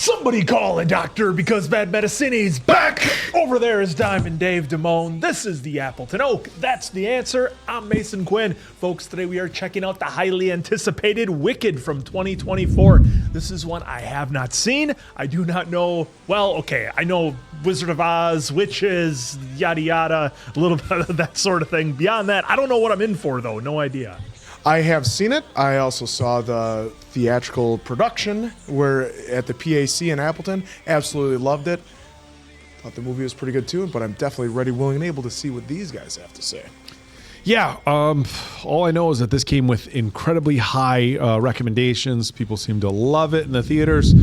Somebody call a doctor because Bad Medicine is back! Over there is Diamond Dave Damone. This is the Appleton Oak. That's the answer. I'm Mason Quinn. Folks, today we are checking out the highly anticipated Wicked from 2024. This is one I have not seen. I do not know. Well, okay, I know Wizard of Oz, witches, yada yada, a little bit of that sort of thing. Beyond that, I don't know what I'm in for, though. No idea. I have seen it. I also saw the theatrical production where at the PAC in Appleton. Absolutely loved it. Thought the movie was pretty good too, but I'm definitely ready, willing, and able to see what these guys have to say. Yeah, all I know is that this came with incredibly high recommendations. People seem to love it in the theaters.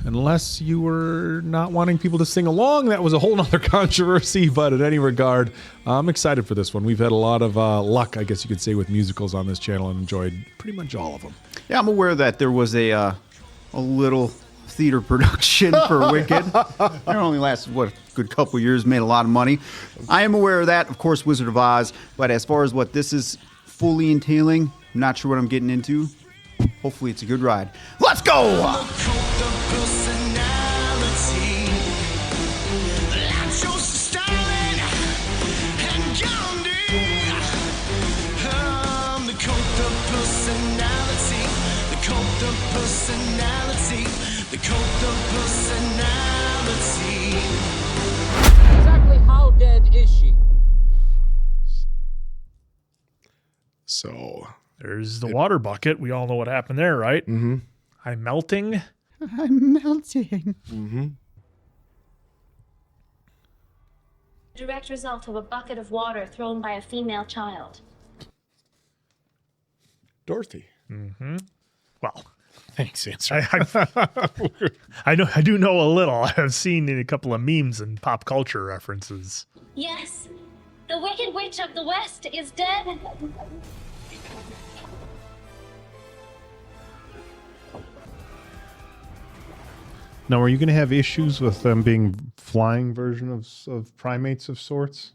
Unless you were not wanting people to sing along, that was a whole nother controversy. But in any regard, I'm excited for this one. We've had a lot of luck, I guess you could say, with musicals on this channel and enjoyed pretty much all of them. Yeah, I'm aware that there was a little theater production for Wicked. It only lasted, a good couple years, made a lot of money. I am aware of that, of course, Wizard of Oz. But as far as what this is fully entailing, I'm not sure what I'm getting into. Hopefully it's a good ride. Let's go! Exactly how dead is she? So There's the water bucket. We all know what happened there, right? Mm-hmm. I'm melting. I'm melting. Mm-hmm. Direct result of a bucket of water thrown by a female child. Dorothy. Mm-hmm. Well, Thanks, answer. I do know a little. I've seen a couple of memes and pop culture references. Yes, the Wicked Witch of the West is dead. Now, are you going to have issues with them being flying version of primates of sorts?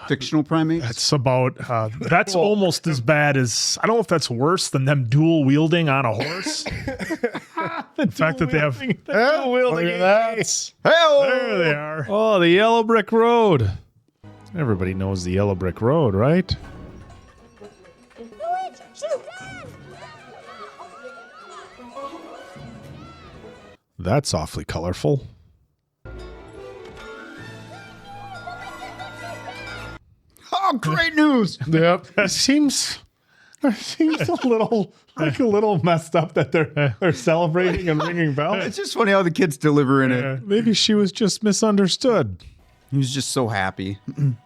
Fictional primates? That's about, that's almost as bad as, I don't know if that's worse than them dual wielding on a horse. The fact that they have dual wielding. Look at that. There they are. Oh, the yellow brick road. Everybody knows the yellow brick road, right? That's awfully colorful. Oh, great news! Yep. It seems a little messed up that they're celebrating and ringing bells. It's just funny how the kids delivering it. Maybe she was just misunderstood. He was just so happy. And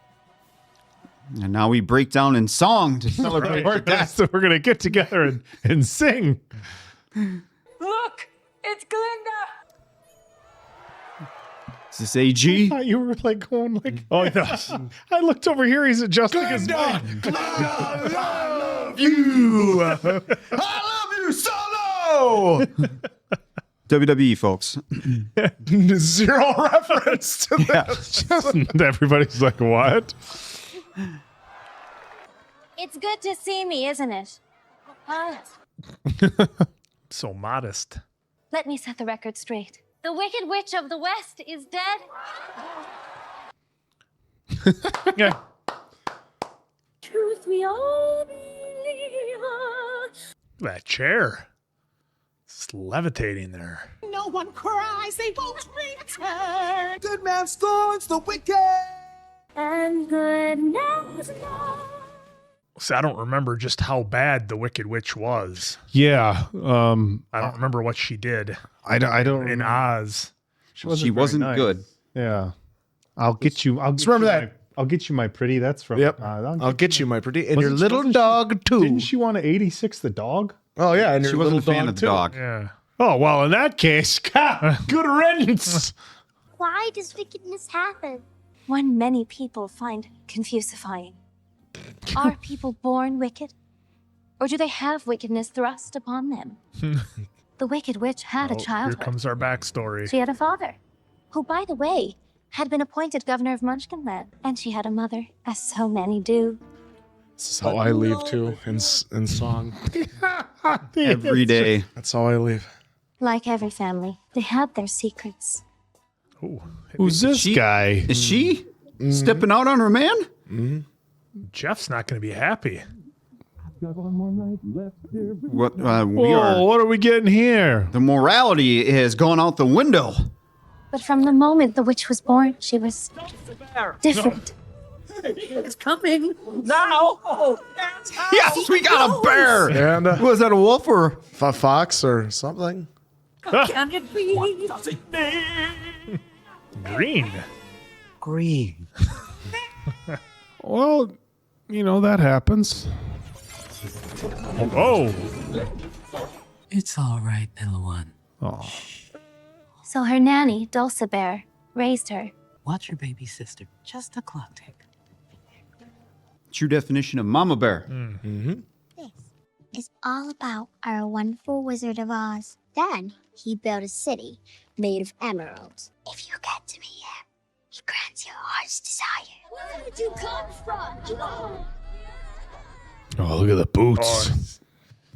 now we break down in song to celebrate her death. So we're gonna get together and sing. Look, it's Glinda. Is this AG? I thought you were like going like, oh no. I looked over here. He's adjusting his mic. I love you. I love you solo. WWE, folks. Zero reference to this. Everybody's like, what? It's good to see me, isn't it? So modest. Let me set the record straight. The Wicked Witch of the West is dead. Yeah. Truth we all believe. That chair. It's levitating there. No one cries, they won't return. Good man storms the wicked. And goodness knows. See, I don't remember just how bad the Wicked Witch was. Yeah. I don't remember what she did I don't. in Oz. She wasn't good. Yeah. I'll get you. I'll remember that. I'll get you my pretty. That's from. Yep. I'll get you, my pretty. And your Wasn't she- little wasn't she- dog, too. Didn't she want to 86 the dog? Oh, yeah. And She your wasn't little a fan dog, of the too. dog. Yeah. Oh well, in that case, good riddance. Why does wickedness happen? When many people find confusifying. Are people born wicked? Or do they have wickedness thrust upon them? The Wicked Witch had a Oh, here childhood. comes our backstory. She had a father, who, by the way, had been appointed governor of Munchkinland. And she had a mother, as so many do. This is how I leave, too, in song. Every day. That's how I leave. Like every family, they had their secrets. Who's this guy? Is she stepping out on her man? Jeff's not going to be happy. What we Whoa, are? what are we getting here? The morality has gone out the window. But from the moment the witch was born, she was different. It's coming now. Oh, Yes, we got a bear. And Was that a wolf or? fox or something. can it be? Green. Green. Well, you know, that happens. Oh, It's all right, little one. Oh, So her nanny, Dulcibert, raised her. Watch your baby sister. Just a clock tick. True definition of mama bear. This is all about our wonderful Wizard of Oz. Then he built a city made of emeralds. If you get to meet him, he grants your heart's desire. Where did you come from? oh, look at the boots.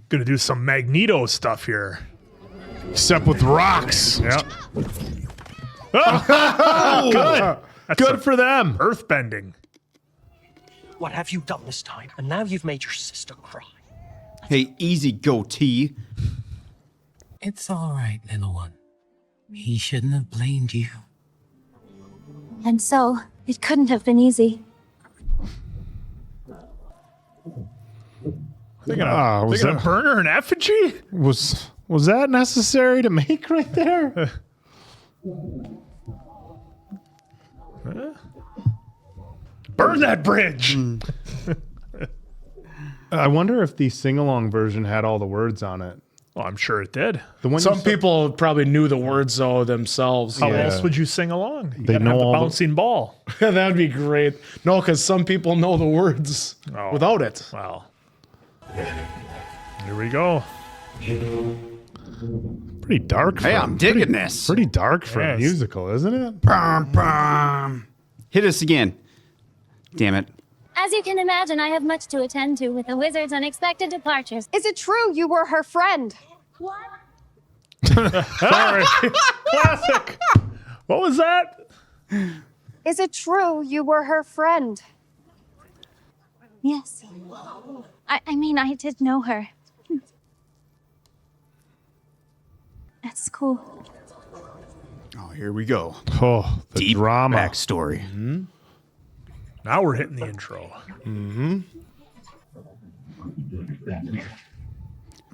going to do some Magneto stuff here. Except with rocks. Yep. Good. Good for them. Earthbending. What have you done this time? And now you've made your sister cry. Hey, easy goatee. It's all right, little one. He shouldn't have blamed you. And so, it couldn't have been easy. They're Was going to burn her in effigy? was that necessary to make right there? Burn that bridge. I wonder if the sing-along version had all the words on it. Well, I'm sure it did. The one Some people probably knew the words though themselves. How Yeah. else would you sing along? You They gotta know have the all the- bouncing ball. That would be great. No, because some people know the words Oh. without it. Well, here we go. pretty dark. Hey, for- I'm digging this. Pretty dark for a Yes. musical, isn't it? Hit us again. Damn it. As you can imagine, I have much to attend to with the wizard's unexpected departures. Is it true you were her friend? Sorry. Classic. What was that? Is it true you were her friend? Yes. I mean, I did know her. At school. Oh, here we go. Oh, the Deep drama. backstory. Now we're hitting the intro.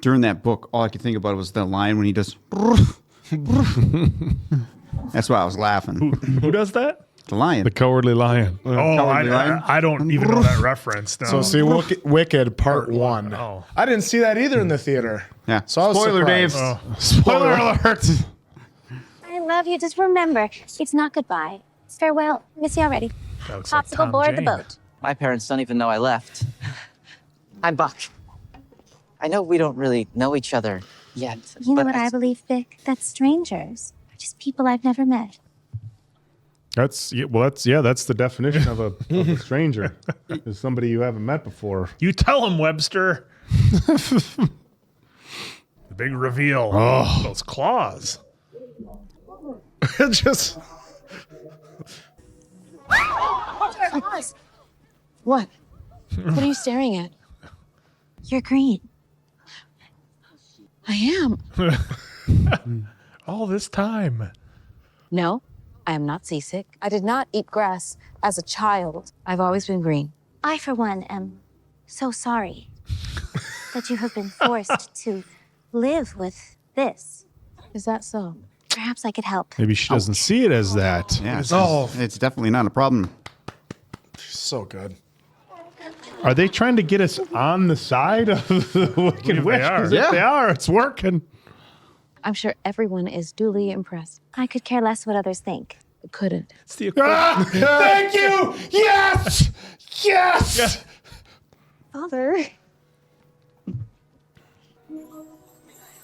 During that book, all I could think about was the line when he does. That's why I was laughing. Who does that? The lion. The Cowardly Lion. Oh, Cowardly Lion? I don't even know that reference. No. So see, Wicked Part 1. Oh. I didn't see that either in the theater. Yeah. So I was Spoiler, Dave. surprised. Spoiler alert. I love you. Just remember, it's not goodbye. It's farewell. Miss you already. That looks like Popsicle Tom board the Jane. boat. My parents don't even know I left. I'm Buck. I know we don't really know each other yet. You know but what I believe, Vic? That strangers are just people I've never met. That's the definition of a stranger. Is somebody you haven't met before. You tell him, Webster. The big reveal. Oh. Those claws. Just What? What are you staring at? You're green. I am. All this time. No, I am not seasick. I did not eat grass as a child. I've always been green. I, for one, am so sorry that you have been forced to live with this. Is that so? Perhaps I could help. Maybe she doesn't see it as that. Yeah. It's definitely not a problem. so good. Are they trying to get us on the side of the Wicked If Witch? they are. 'Cause if they are, it's working. I'm sure everyone is duly impressed. I could care less what others think. Couldn't. It's the equivalent. Ah, thank you. Yes. Yes. Father.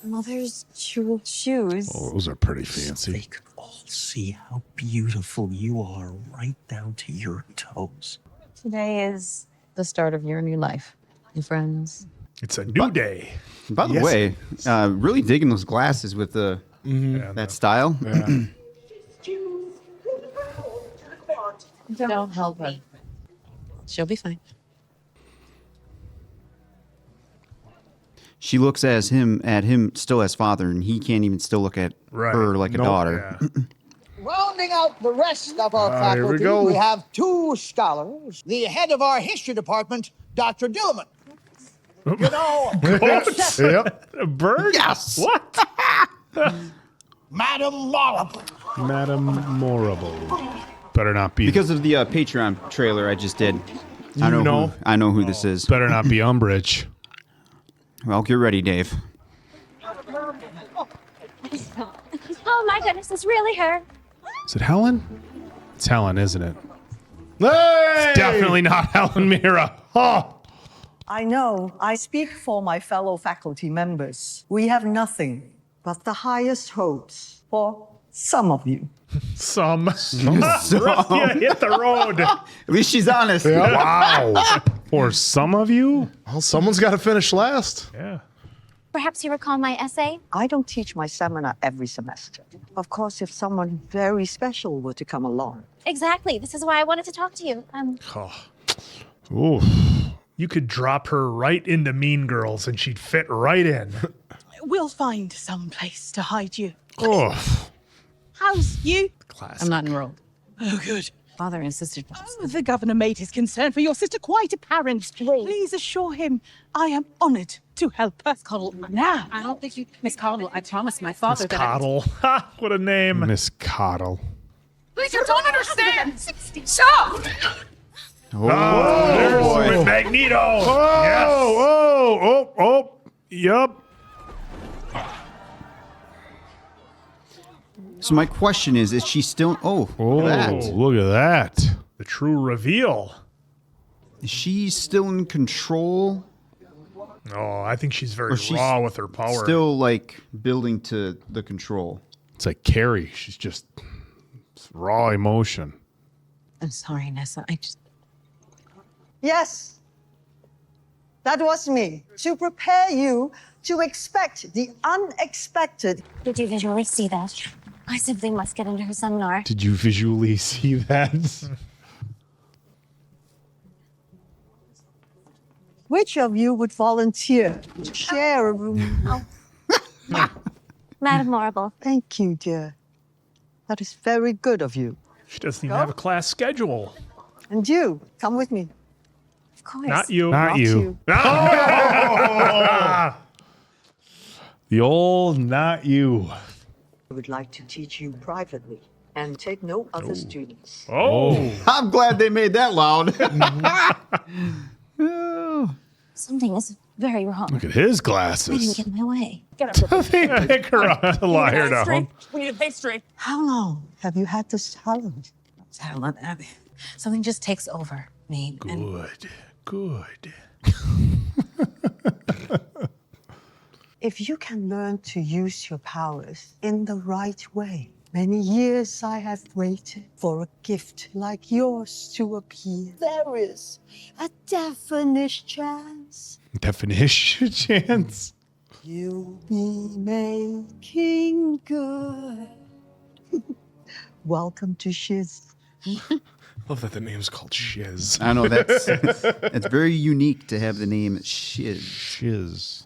Mother's jeweled shoes. Oh, those are pretty fancy. They could all see how beautiful you are right down to your toes. Today is the start of your new life. New friends. It's a new day. By the way, really digging those glasses with the that style. Yeah. Don't help her. She'll be fine. She looks at him still as father, and he can't even still look at her like a daughter. Yeah. Rounding out the rest of our Here we faculty, go. we have 2 scholars. The head of our history department, Dr. Dillman. You know, Yep. A bird? Yes. What? Madam Marable. Madam Morrible. Better not be. Because of the Patreon trailer I just did. I know who this is. Better not be Umbridge. Well, get ready, Dave. Oh my goodness, it's really her. Is it Helen? It's Helen, isn't it? Hey! Definitely not Helen Mirren. Oh. I know I speak for my fellow faculty members. We have nothing but the highest hopes for some of you. Some. Rustia hit the road. At least she's honest. Wow. For some of you? Well, someone's got to finish last. Yeah. Perhaps you recall my essay? I don't teach my seminar every semester. Of course, if someone very special were to come along. Exactly. This is why I wanted to talk to you. Ooh. You could drop her right into Mean Girls and she'd fit right in. We'll find some place to hide you. Oh. How's you? I'm not enrolled. Oh, good. Father and sister. Oh, the governor made his concern for your sister quite apparent. Please assure him I am honored to help her. Coddle. Now. I don't think you, Miss Coddle. I promised my father Miss that. Coddle. Ha! What a name. Miss Coddle. Please, you don't understand. Stop! There's with Magneto. Oh, Yes. oh. Yup. So my question is she still... Oh, Oh, that. look at that. The true reveal. Is she still in control? Oh, I think she's very Or she's raw with her power. Still, like, building to the control. It's like Carrie. She's just raw emotion. I'm sorry, Nessa. Yes, that was me. To prepare you to expect the unexpected. Did you visually see that? I simply must get into her seminar. Did you visually see that? Which of you would volunteer to share a room? Madam Marble. Thank you, dear. That is very good of you. She doesn't even have a class schedule. And you, come with me. Of course. Not you. Not you. The old not you. I would like to teach you privately and take no other students. Oh. I'm glad they made that loud. Something is very wrong. Look at his I didn't glasses. get in my way. They pick her up to lie her down. We need a pastry. How long have you had this talent? Talent. Something just takes over me. Good. If you can learn to use your powers in the right way, many years I have waited for a gift like yours to appear. There is a definite chance Definition chance. you'll be making good. Welcome to Shiz. Love that the name's called Shiz. I know, it's very unique to have the name Shiz. Shiz.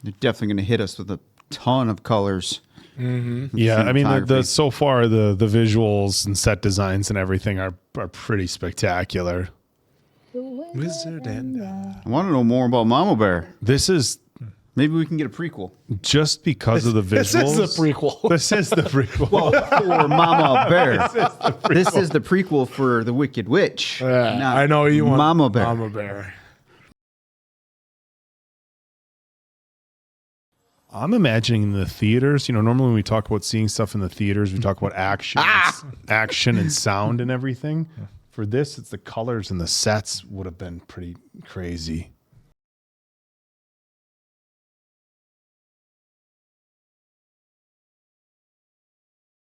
They're definitely going to hit us with a ton of colors. Yeah, I mean, so far the visuals and set designs and everything are pretty spectacular. Wizard and I want to know more about Mama Bear. This is Maybe we can get a prequel. Just because of the visuals. This is the prequel. This is the prequel. Well, for Mama Bear. This is the prequel for The Wicked Witch. I know you want Mama Bear. Mama Bear. I'm imagining the theaters. You know, normally when we talk about seeing stuff in the theaters, we talk about action, action and sound and everything. For this, it's the colors and the sets would have been pretty crazy.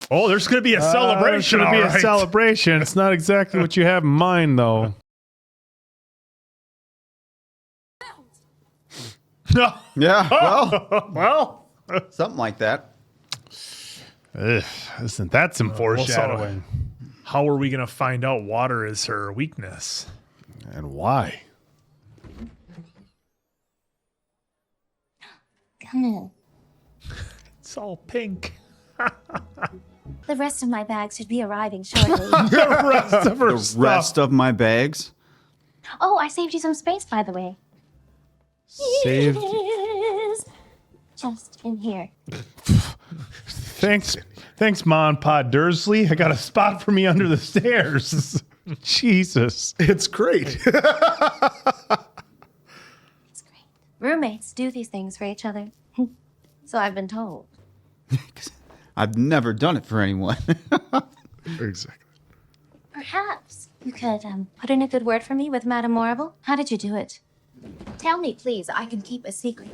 Oh, there's going to be a celebration. There's going to be a celebration. It's not exactly what you have in mind, though. Yeah, well, Well, something like that. Ugh, isn't that some foreshadowing? how are we going to find out water is her weakness? And why? Come in. It's all pink. The rest of my bags should be arriving shortly. The rest of her The stuff. rest of my bags. Oh, I saved you some space, by the way. Saved. Yes. Just in here. Thanks, Ma and Pa Dursley. I got a spot for me under the stairs. Jesus. It's great. Roommates do these things for each other. So I've been told. I've never done it for anyone. Exactly. Perhaps you could put in a good word for me with Madame Morrible. How did you do it? Tell me, please. I can keep a secret.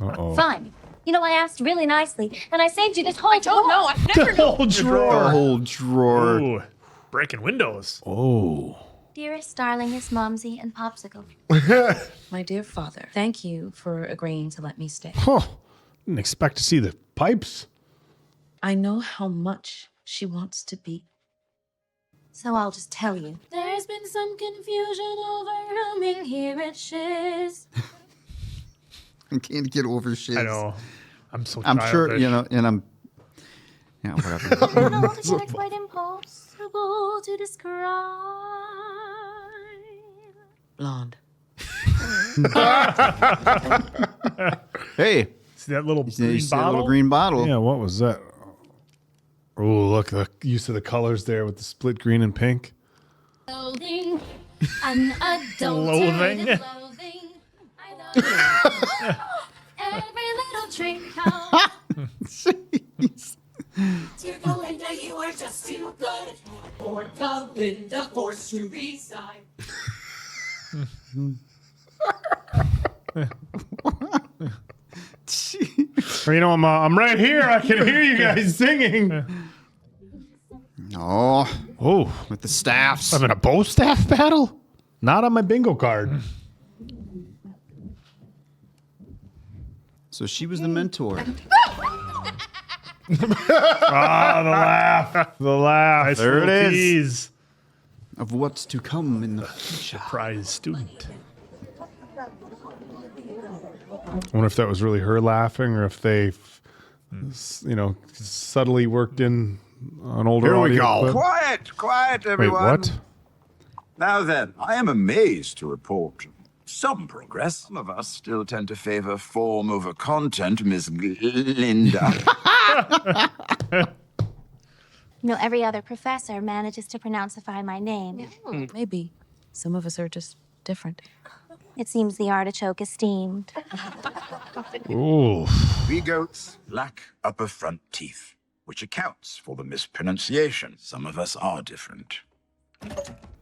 Uh-oh. Fine. You know, I asked really nicely, and I saved you this whole drawer. No, I've never The whole The drawer. whole drawer. Ooh, breaking windows. Oh. Dearest, darlingest Momsy and Popsicle. My dear father, thank you for agreeing to let me stay. Huh. Didn't expect to see the pipes. I know how much she wants to be. So I'll just tell you. There's been some confusion over rooming here at Shiz. I can't get over shit. I know. I'm so I'm sure, childish. you know, and I'm, yeah, whatever. Altogether quite impossible to describe. Blonde. Hey, See that little you green see that bottle? little green bottle? Yeah, what was that? Oh, look, the use of the colors there with the split green and pink. Loathing, unadulterated Loathing. loathing. I love you. Every little trick counts. Jeez. Dear Galinda, you are just too good. For Galinda, forced to resign. You know, I'm right here. I can hear you guys singing. Oh, Oh, with the staffs. I'm in a bow staff battle? Not on my bingo card. So she was the mentor. Ah, the laugh. The laugh. Nice There it little is. tease. Of what's to come in the future. Prize student. I wonder if that was really her laughing or if they, you know, subtly worked in an older Here we audio go. clip. Quiet, quiet, Wait, everyone. what? Now then, I am amazed to report some progress. Some of us still tend to favor form over content, Miss Glinda. You know, every other professor manages to pronounceify my name. Maybe. Some of us are just different. It seems the artichoke is steamed. Ooh. We goats lack upper front teeth, which accounts for the mispronunciation. Some of us are different.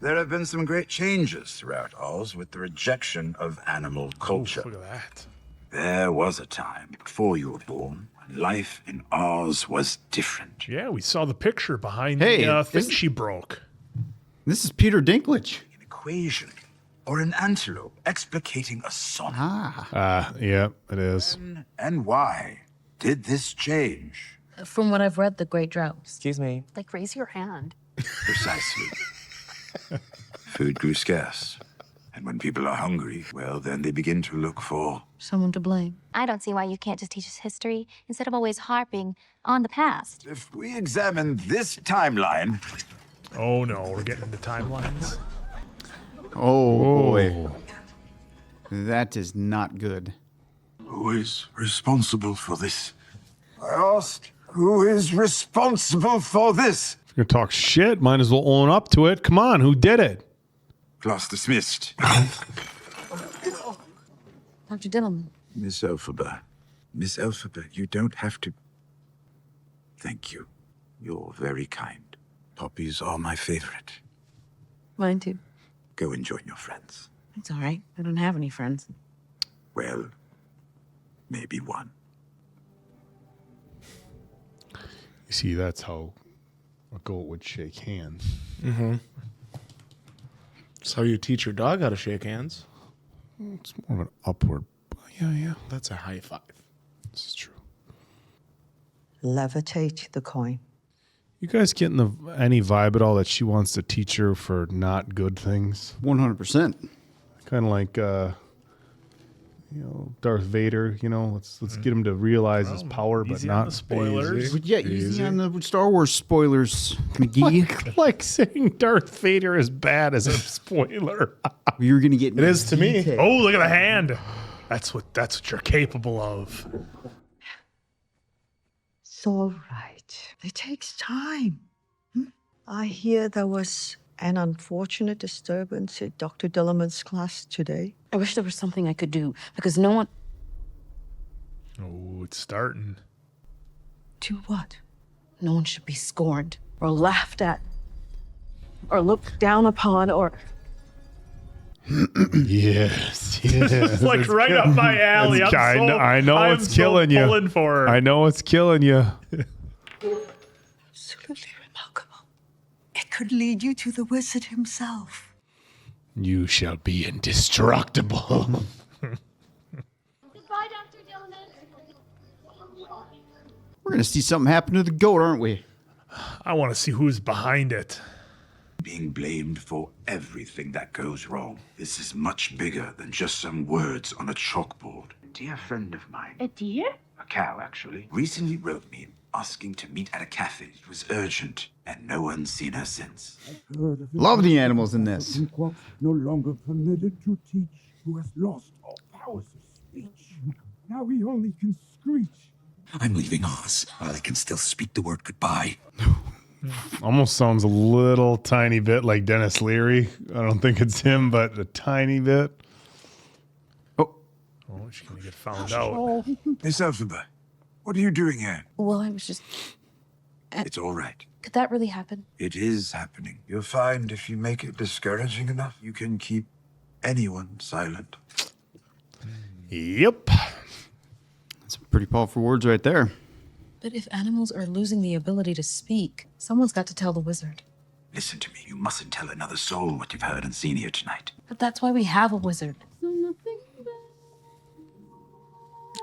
There have been some great changes throughout Oz with the rejection of animal culture. Look at that. There was a time before you were born when life in Oz was different. Yeah, we saw the picture behind Hey, the thing this- she broke. This is Peter Dinklage. An equation or an antelope explicating a sonnet. Yeah, it is. And why did this change? From what I've read, The Great Drought. Excuse me. Like, raise your hand. Precisely. Food grew scarce. And when people are hungry, well, then they begin to look for... Someone to blame. I don't see why you can't just teach us history instead of always harping on the past. If we examine this timeline... Oh no, we're getting into timelines. Oh, boy. That is not good. Who is responsible for this? I asked, who is responsible for this? If you're gonna talk shit, might as well own up to it. Come on, who did it? Class dismissed. Dr. Dillman. Miss Elphaba. Miss Elphaba, you don't have to... Thank you. You're very kind. Poppies are my favorite. Mine too. Go and join your friends. It's all right. I don't have any friends. Well, maybe one. You see, that's how a goat would shake hands. Mm-hmm. That's how you teach your dog how to shake hands. It's more of an upward. Yeah. That's a high five. This is true. Levitate the coin. You guys getting any vibe at all that she wants to teach her for not good things? 100%. Kind of like, Darth Vader. Let's get him to realize his power, but easy on not the spoilers. Yeah, easy on the Star Wars spoilers, McGee. like saying Darth Vader is bad as a spoiler. You're gonna get It is to me. Oh, look at the hand. That's what you're capable of. It's all right. It takes time. I hear there was an unfortunate disturbance at Dr. Dillerman's class today. I wish there was something I could do because no one. Oh, it's starting. Do what? No one should be scorned or laughed at or looked down upon or. Yes. It's like right up my alley. I know it's killing you. Pulling for her. I know it's killing you. Absolutely remarkable. It could lead you to the wizard himself. You shall be indestructible. Goodbye, Dr. Dillman. We're gonna see something happen to the goat, aren't we? I want to see who's behind it. Being blamed for everything that goes wrong. This is much bigger than just some words on a chalkboard. A dear friend of mine, A deer? a cow actually, recently wrote me asking to meet at a cafe. It was urgent, and no one's seen her since. Love the animals in this. No longer permitted to teach, who has lost all powers of speech. Now he only can screech. I'm leaving Oz while I can still speak the word goodbye. Almost sounds a little tiny bit like Dennis Leary. I don't think it's him, but a tiny bit. Oh, she's gonna get found out. Miss Elphaba, what are you doing here? Well, I was just. It's all right. Could that really happen? It is happening. You'll find if you make it discouraging enough, you can keep anyone silent. Yep. That's pretty powerful words right there. But if animals are losing the ability to speak, someone's got to tell the wizard. Listen to me. You mustn't tell another soul what you've heard and seen here tonight. But that's why we have a wizard.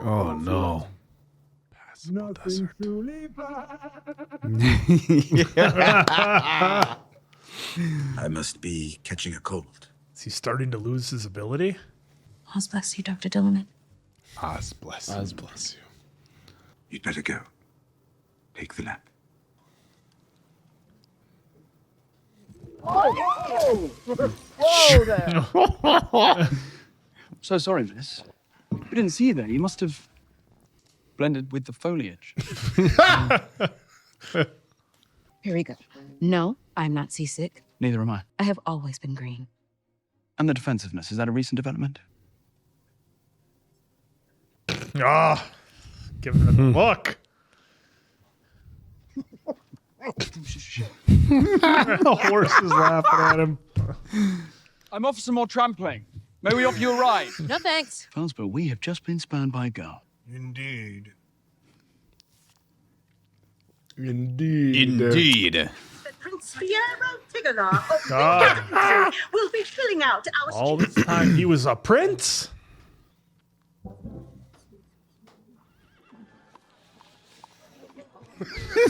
Oh, no. Nothing truly bad. I must be catching a cold. Is he starting to lose his ability? Oz bless you, Dr. Dillman. Oz bless you. Oz bless you. You'd better go. Take the nap. Whoa there! So sorry, miss. We didn't see you there. You must have blended with the foliage. Here we go. No, I'm not seasick. Neither am I. I have always been green. And the defensiveness, is that a recent development? Ah, give him a look. The horse is laughing at him. I'm off for some more trampling. May we offer you a ride? No thanks. Felsborough, we have just been spurned by a girl. Indeed. Indeed. Prince Piero Tigana of God. the Galaxy will be filling out our All this time he was a prince?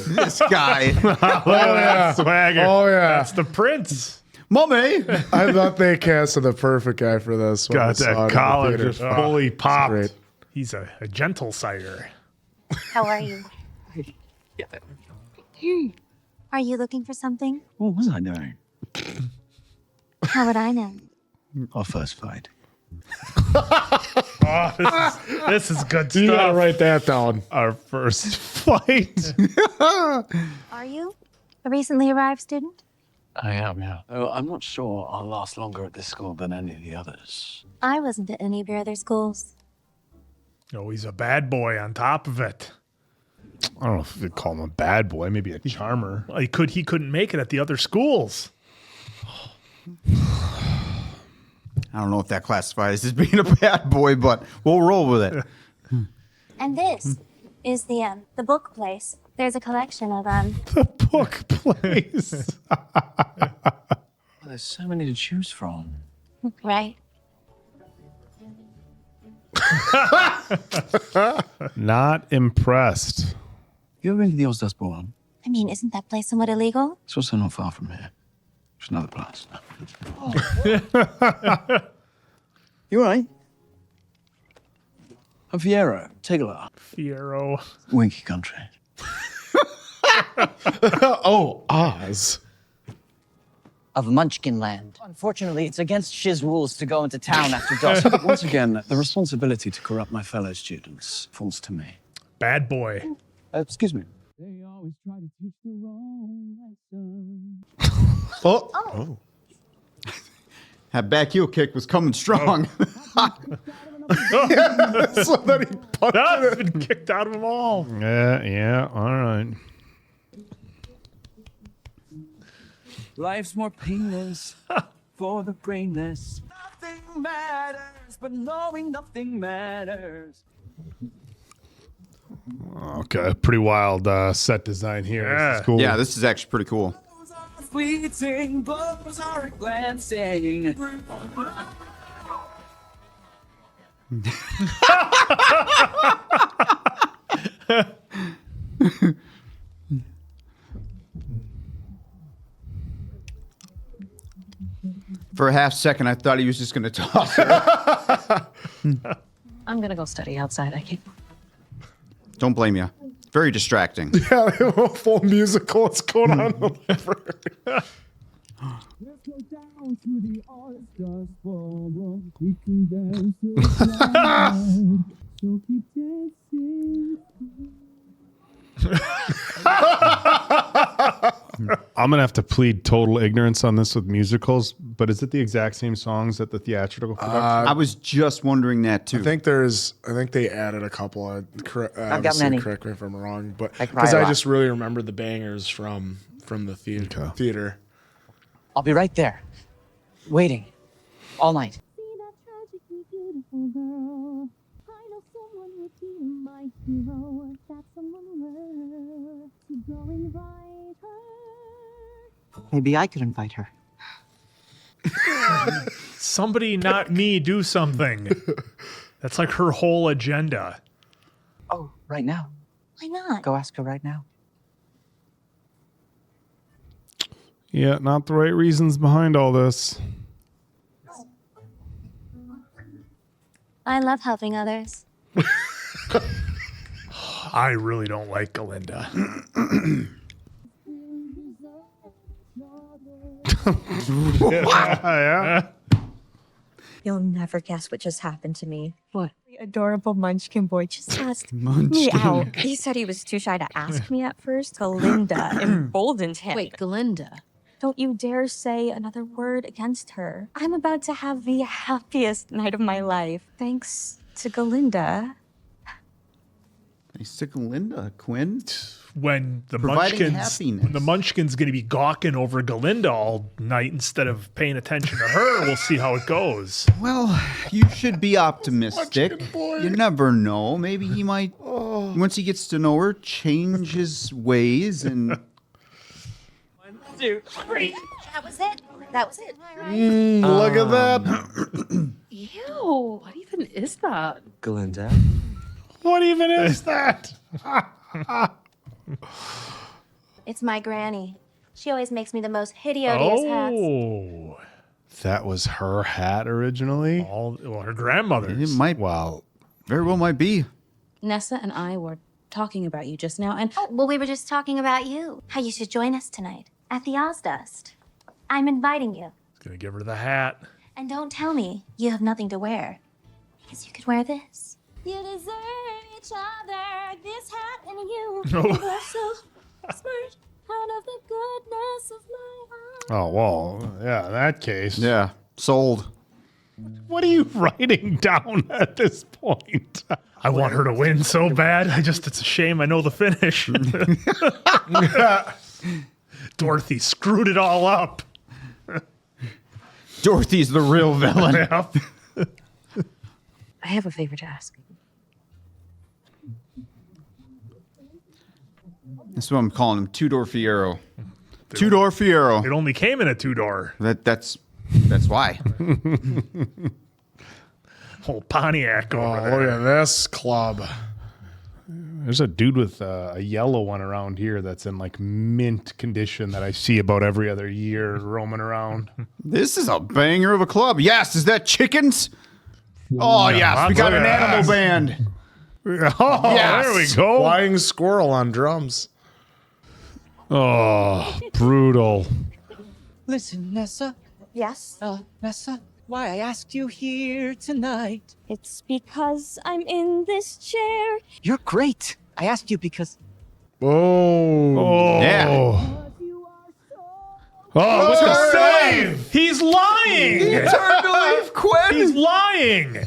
This guy. Oh, yeah. Swagger. Oh, yeah. That's the prince. Mommy. I thought they casted the perfect guy for this. when I Got saw it in that the collar theater. just fully It's popped. great. He's a gentle sire. How are you? Yeah. Are you looking for something? What was I doing? How would I know? Our first fight. Oh, this is good You gotta stuff. write that down. Our first fight. Are you a recently arrived student? I am, yeah. Oh, I'm not sure I'll last longer at this school than any of the others. I wasn't at any of your other schools. Oh, he's a bad boy on top of it. I don't know if you'd call him a bad boy, maybe a charmer. Well, he couldn't make it at the other schools. I don't know if that classifies as being a bad boy, but we'll roll with it. And this is the book place. There's a collection of The book place. There's so many to choose from. right. Not impressed. You ever been to the Osdustball? I mean, isn't that place somewhat illegal? It's also not far from here. It's another place. You all right? I'm Fiero. Take a look. Fiero. Winky country. Oh, Oz. Of Munchkin Land. Unfortunately, it's against Shiz rules to go into town after dusk. Once again, the responsibility to corrupt my fellow students falls to me. Bad boy. Excuse me. They always try to teach the wrong lesson. Oh. That back heel kick was coming strong. So then he punched That's been kicked out of them all. Yeah, all right. Life's more painless for the brainless. Nothing matters, but knowing nothing matters. Okay, pretty wild set design here. This is cool. Yeah, this is actually pretty cool. Fleeting blows are glancing. For a half second, I thought he was just going to toss her. I'm gonna go study outside. I can't. Don't blame you. Very distracting. Yeah, full musical. What's going on? Let's go down to the All-Stars Ballroom. We can dance so loud. So keep dancing. I'm gonna have to plead total ignorance on this with musicals, but is it the exact same songs at the theatrical production? I was just wondering that too. I think they added a couple. I've got many. Correct me if I'm wrong, but I cry because a I lot. just really remember the bangers from the theater. I'll be right there, waiting, all night. Maybe I could invite her. Somebody, not me, do something. That's like her whole agenda. Oh, right now. Why not? Go ask her right now. Yeah, not the right reasons behind all this. I love helping others. I really don't like Galinda. Yeah. You'll never guess what just happened to me. What? The adorable Munchkin boy just asked me Munchkin. out. He said he was too shy to ask me at first. Galinda emboldened him. Wait, Galinda. Don't you dare say another word against her. I'm about to have the happiest night of my life. Thanks to Galinda. Thanks to Galinda, Quinn. When the Providing Munchkin's going to be gawking over Galinda all night instead of paying attention to her, we'll see how it goes. Well, you should be optimistic. You never know. Maybe he might, once he gets to know her, change his ways and. 1, 2, 3. That was it. That was it. Look at that. Ew, what even is that? Galinda. What even is that? It's my granny. She always makes me the most hideous hats. Oh. That was her hat originally? Her grandmother's. It might, very well might be. Nessa and I were talking about you just now, and Oh, well, we were just talking about you. How you should join us tonight at the Ozdust. I'm inviting you. Gonna give her the hat. And don't tell me you have nothing to wear. Because you could wear this. You deserve each other, this hat and you. No. You are so smart out of the goodness of my heart. Oh, well, yeah, in that case. Yeah, sold. What are you writing down at this point? I want her to win so bad. It's a shame I know the finish. Dorothy screwed it all up. Dorothy's the real villain. I have a favor to ask. That's what I'm calling him, Two-Door Fiero. Two-Door Fiero. It only came in a 2-door. That's why. Old Pontiac over Oh, there. look at this club. There's a dude with a yellow one around here that's in like mint condition that I see about every other year roaming around. This is a banger of a club. Yes, is that chickens? Oh, yes, we got an animal band. Oh, Yes. there we go. Flying squirrel on drums. Oh, brutal. Listen, Nessa. Yes? Nessa, why I asked you here tonight. It's because I'm in this chair. You're great. I asked you because Oh. Yeah. Oh, what's the save? He's lying. Turn to leave, Quinn. He's lying.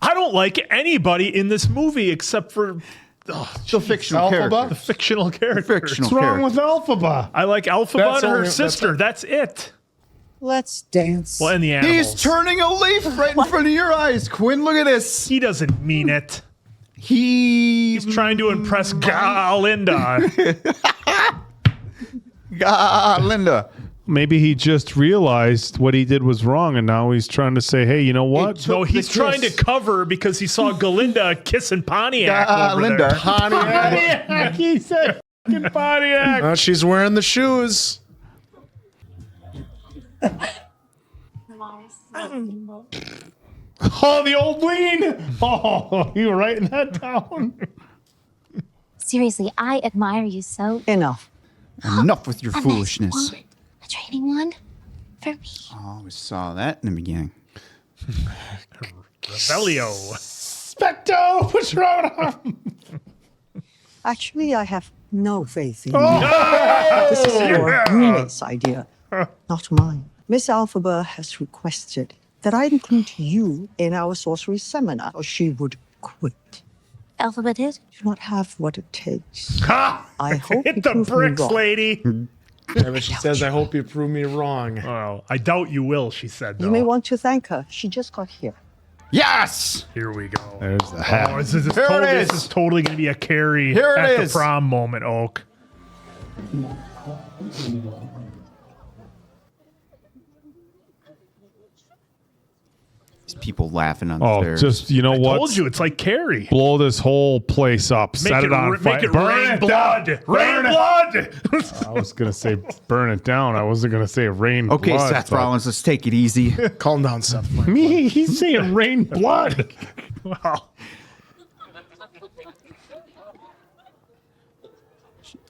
I don't like anybody in this movie except for the fictional Elphaba? character. the fictional character. Fictional What's wrong character. with Elphaba? I like Elphaba That's and her only- that's sister. That's it. let's dance. Well, and the animals. He's turning a leaf right in front of your eyes, Quinn. Look at this. He doesn't mean it. He's He's trying to impress Galinda. Linda. Maybe he just realized what he did was wrong, and now he's trying to say, "Hey, you know what?" No, he's trying to cover because he saw Galinda kissing Pontiac over Linda. there. Pontiac. He said, "Fucking Pontiac." She's wearing the shoes. Oh, the old lean. Oh, you were writing that down. Seriously, I admire you so. Enough. Enough with your A nice foolishness. one. A training one for me. Oh, we saw that in the beginning. Revelio. Specto, what's wrong with him? Actually, I have no faith in Oh! you. This is your roommate's idea, not mine. Miss Elphaba has requested that I include you in our sorcery seminar, or she would quit. Elphaba did? Do not have what it takes. Ha! I hope you Hit the prove me bricks, wrong. lady. Yeah, but she says, I hope you prove me wrong. Oh, I doubt you will, she said. You Though. may want to thank her. She just got here. Yes! Here we go. There's the hat. Oh, this is Here it this is. is totally going to be a carry Here it at is. the prom moment, Oak. These people laughing on the Oh, stairs. just you know what? Told you, it's like Carrie. Blow this whole place up. Set it on fire. Make it Burn rain it blood. down. Rain Burn it. blood. I was gonna say burn it down. I wasn't gonna say rain Okay, blood. Seth but- Rollins, let's take it easy. Calm down, Seth. Me, he's saying rain blood. Wow.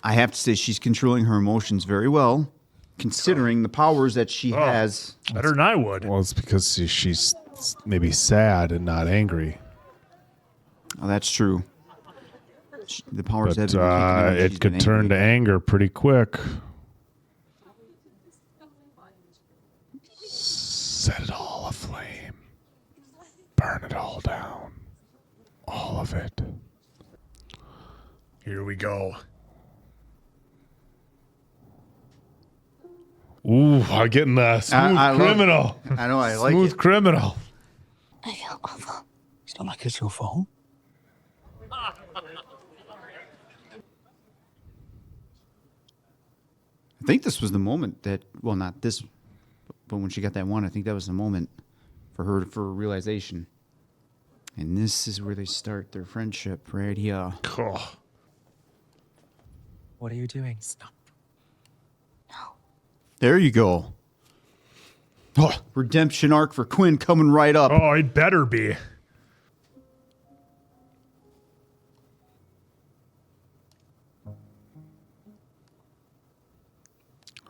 I have to say she's controlling her emotions very well, considering the powers that she has. Better than I would. Well, it's because she's maybe sad and not angry. Oh, that's true. The powers But that have been kicking in, she's it could been turn angry. to anger pretty quick. Set it all aflame. Burn it all down. All of it. Here we go. Ooh, I'm getting the smooth I love- criminal. I know, I like Smooth it. criminal. I feel awful. It's not like it's your fault. I think this was the moment that, well, not this, but when she got that one, I think that was the moment for her for a realization. And this is where they start their friendship right here. Oh. What are you doing? Stop. There you go. Oh, redemption arc for Quinn coming right up. Oh, it better be.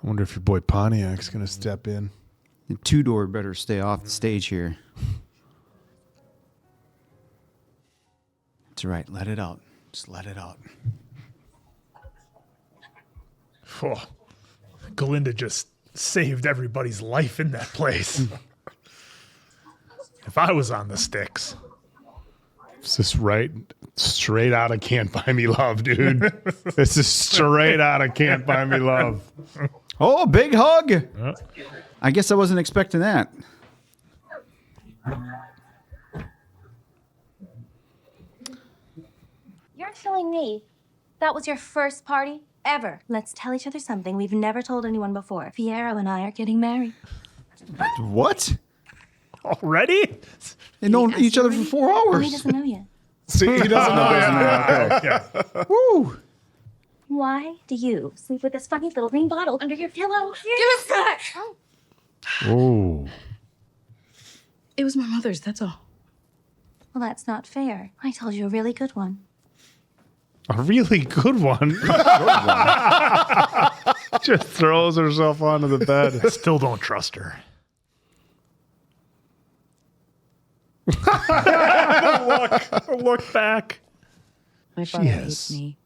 I wonder if your boy Pontiac's gonna step in. The two-door better stay off the stage here. That's right. Let it out. Just let it out. Oh. Galinda just saved everybody's life in that place. If I was on the sticks. Is this right? Straight out of Can't Buy Me Love, dude. This is straight out of Can't Buy Me Love. Oh, big hug. I guess I wasn't expecting that. You're telling me that was your first party ever? Let's tell each other something we've never told anyone before. Fiyero and I are getting married. What? Already? They known each other for 4 hours. Oh, he doesn't know yet. See, he doesn't know. Okay. Woo! Why do you sleep with this funny little green bottle under your pillow? Give us that! Oh. Oh. It was my mother's, that's all. Well, that's not fair. I told you a really good one. A really good one. Just throws herself onto the bed. I still don't trust her. Look back. My She father has- hates me.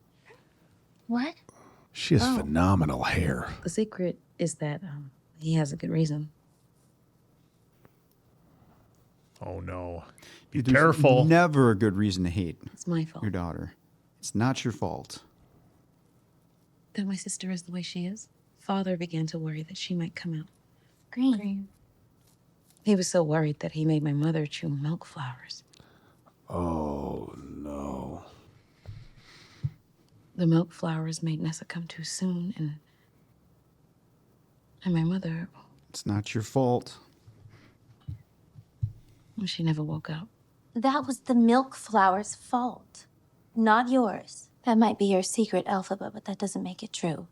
What? She has phenomenal hair. The secret is that he has a good reason. Oh no. Be There's careful. Never a good reason to hate It's my fault your daughter. It's not your fault. that my sister is the way she is. Father began to worry that she might come out Green. He was so worried that he made my mother chew milk flowers. Oh no. The milk flowers made Nessa come too soon, and my mother, It's not your fault. she never woke up. That was the milk flower's fault, not yours. That might be your secret, Elphaba, but that doesn't make it true.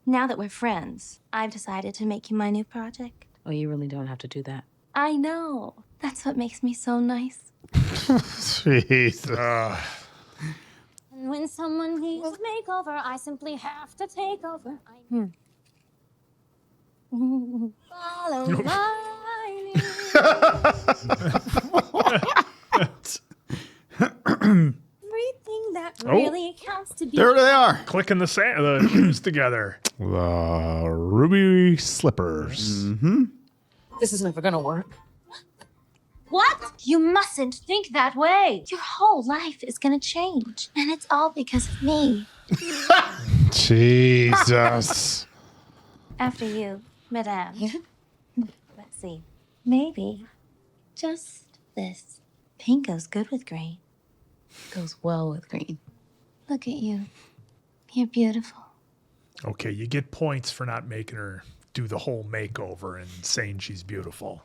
Now that we're friends, I've decided to make you my new project. Oh, you really don't have to do that. I know. That's what makes me so nice. Jesus. And when someone needs a makeover, I simply have to take over. Follow my lead. Everything that really counts to be. There they are. Clicking the shoes together. The ruby slippers. Mm-hmm. This is never gonna work. What? You mustn't think that way. Your whole life is gonna change. And it's all because of me. Jesus. After you, Madame. Let's see. Maybe just this. Pink goes good with green. Goes well with green. Look at you. You're beautiful. Okay, you get points for not making her do the whole makeover and saying she's beautiful.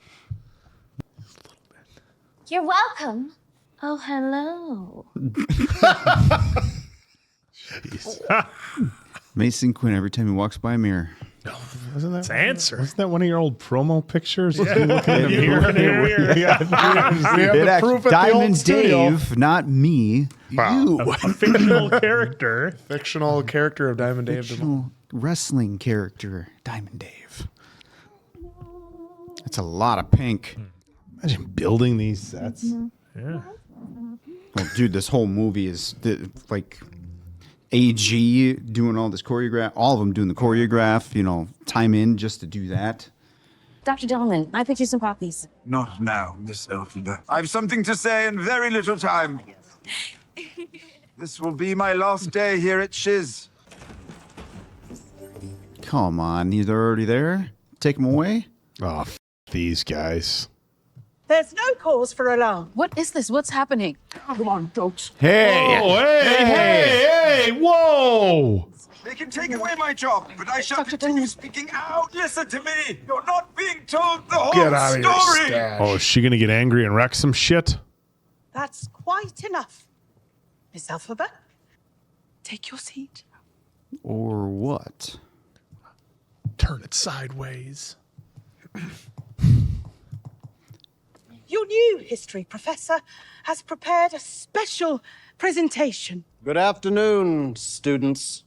You're welcome. Oh, hello. Mason Quinn every time he walks by a mirror. Wasn't that It's answer. Wasn't that one of your old promo pictures? Yeah. You looking in the mirror? Mirror. Yeah. We have the proof at the old Diamond studio. Dave, not me. You. A fictional character. Fictional character of Diamond Dave. Fictional wrestling character, Diamond Dave. That's a lot of pink. Imagine building these sets. Yeah. Well, dude, this whole movie is like AG doing all this choreograph, all of them doing the choreograph, time in just to do that. Dr. Dillman, I picked you some poppies. Not now, Miss Elphaba. I've something to say in very little time. This will be my last day here at Shiz. Come on, they're already there. Take them away. Oh, these guys. There's no cause for alarm. What is this? What's happening? Come on, dogs. Hey! Oh, hey! Whoa! They can take away my job, but I shall continue speaking out. Listen to me. You're not being told the whole Get out of here, story. Stash. Oh, is she gonna get angry and wreck some shit? That's quite enough. Miss Elphaba, take your seat. Or what? Turn it sideways. Your new history professor has prepared a special presentation. Good afternoon, students.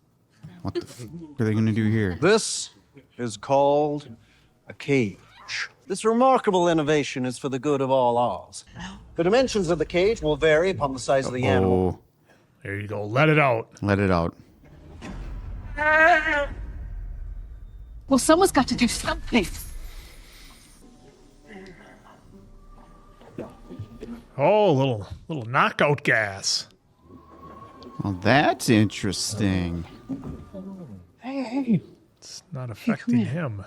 What the are they going to do here? This is called a cage. This remarkable innovation is for the good of all Oz. The dimensions of the cage will vary upon the size of the animal. There you go. Let it out. Let it out. Well, someone's got to do something. Oh, little knockout gas. Well, that's interesting. Hey. It's not affecting him.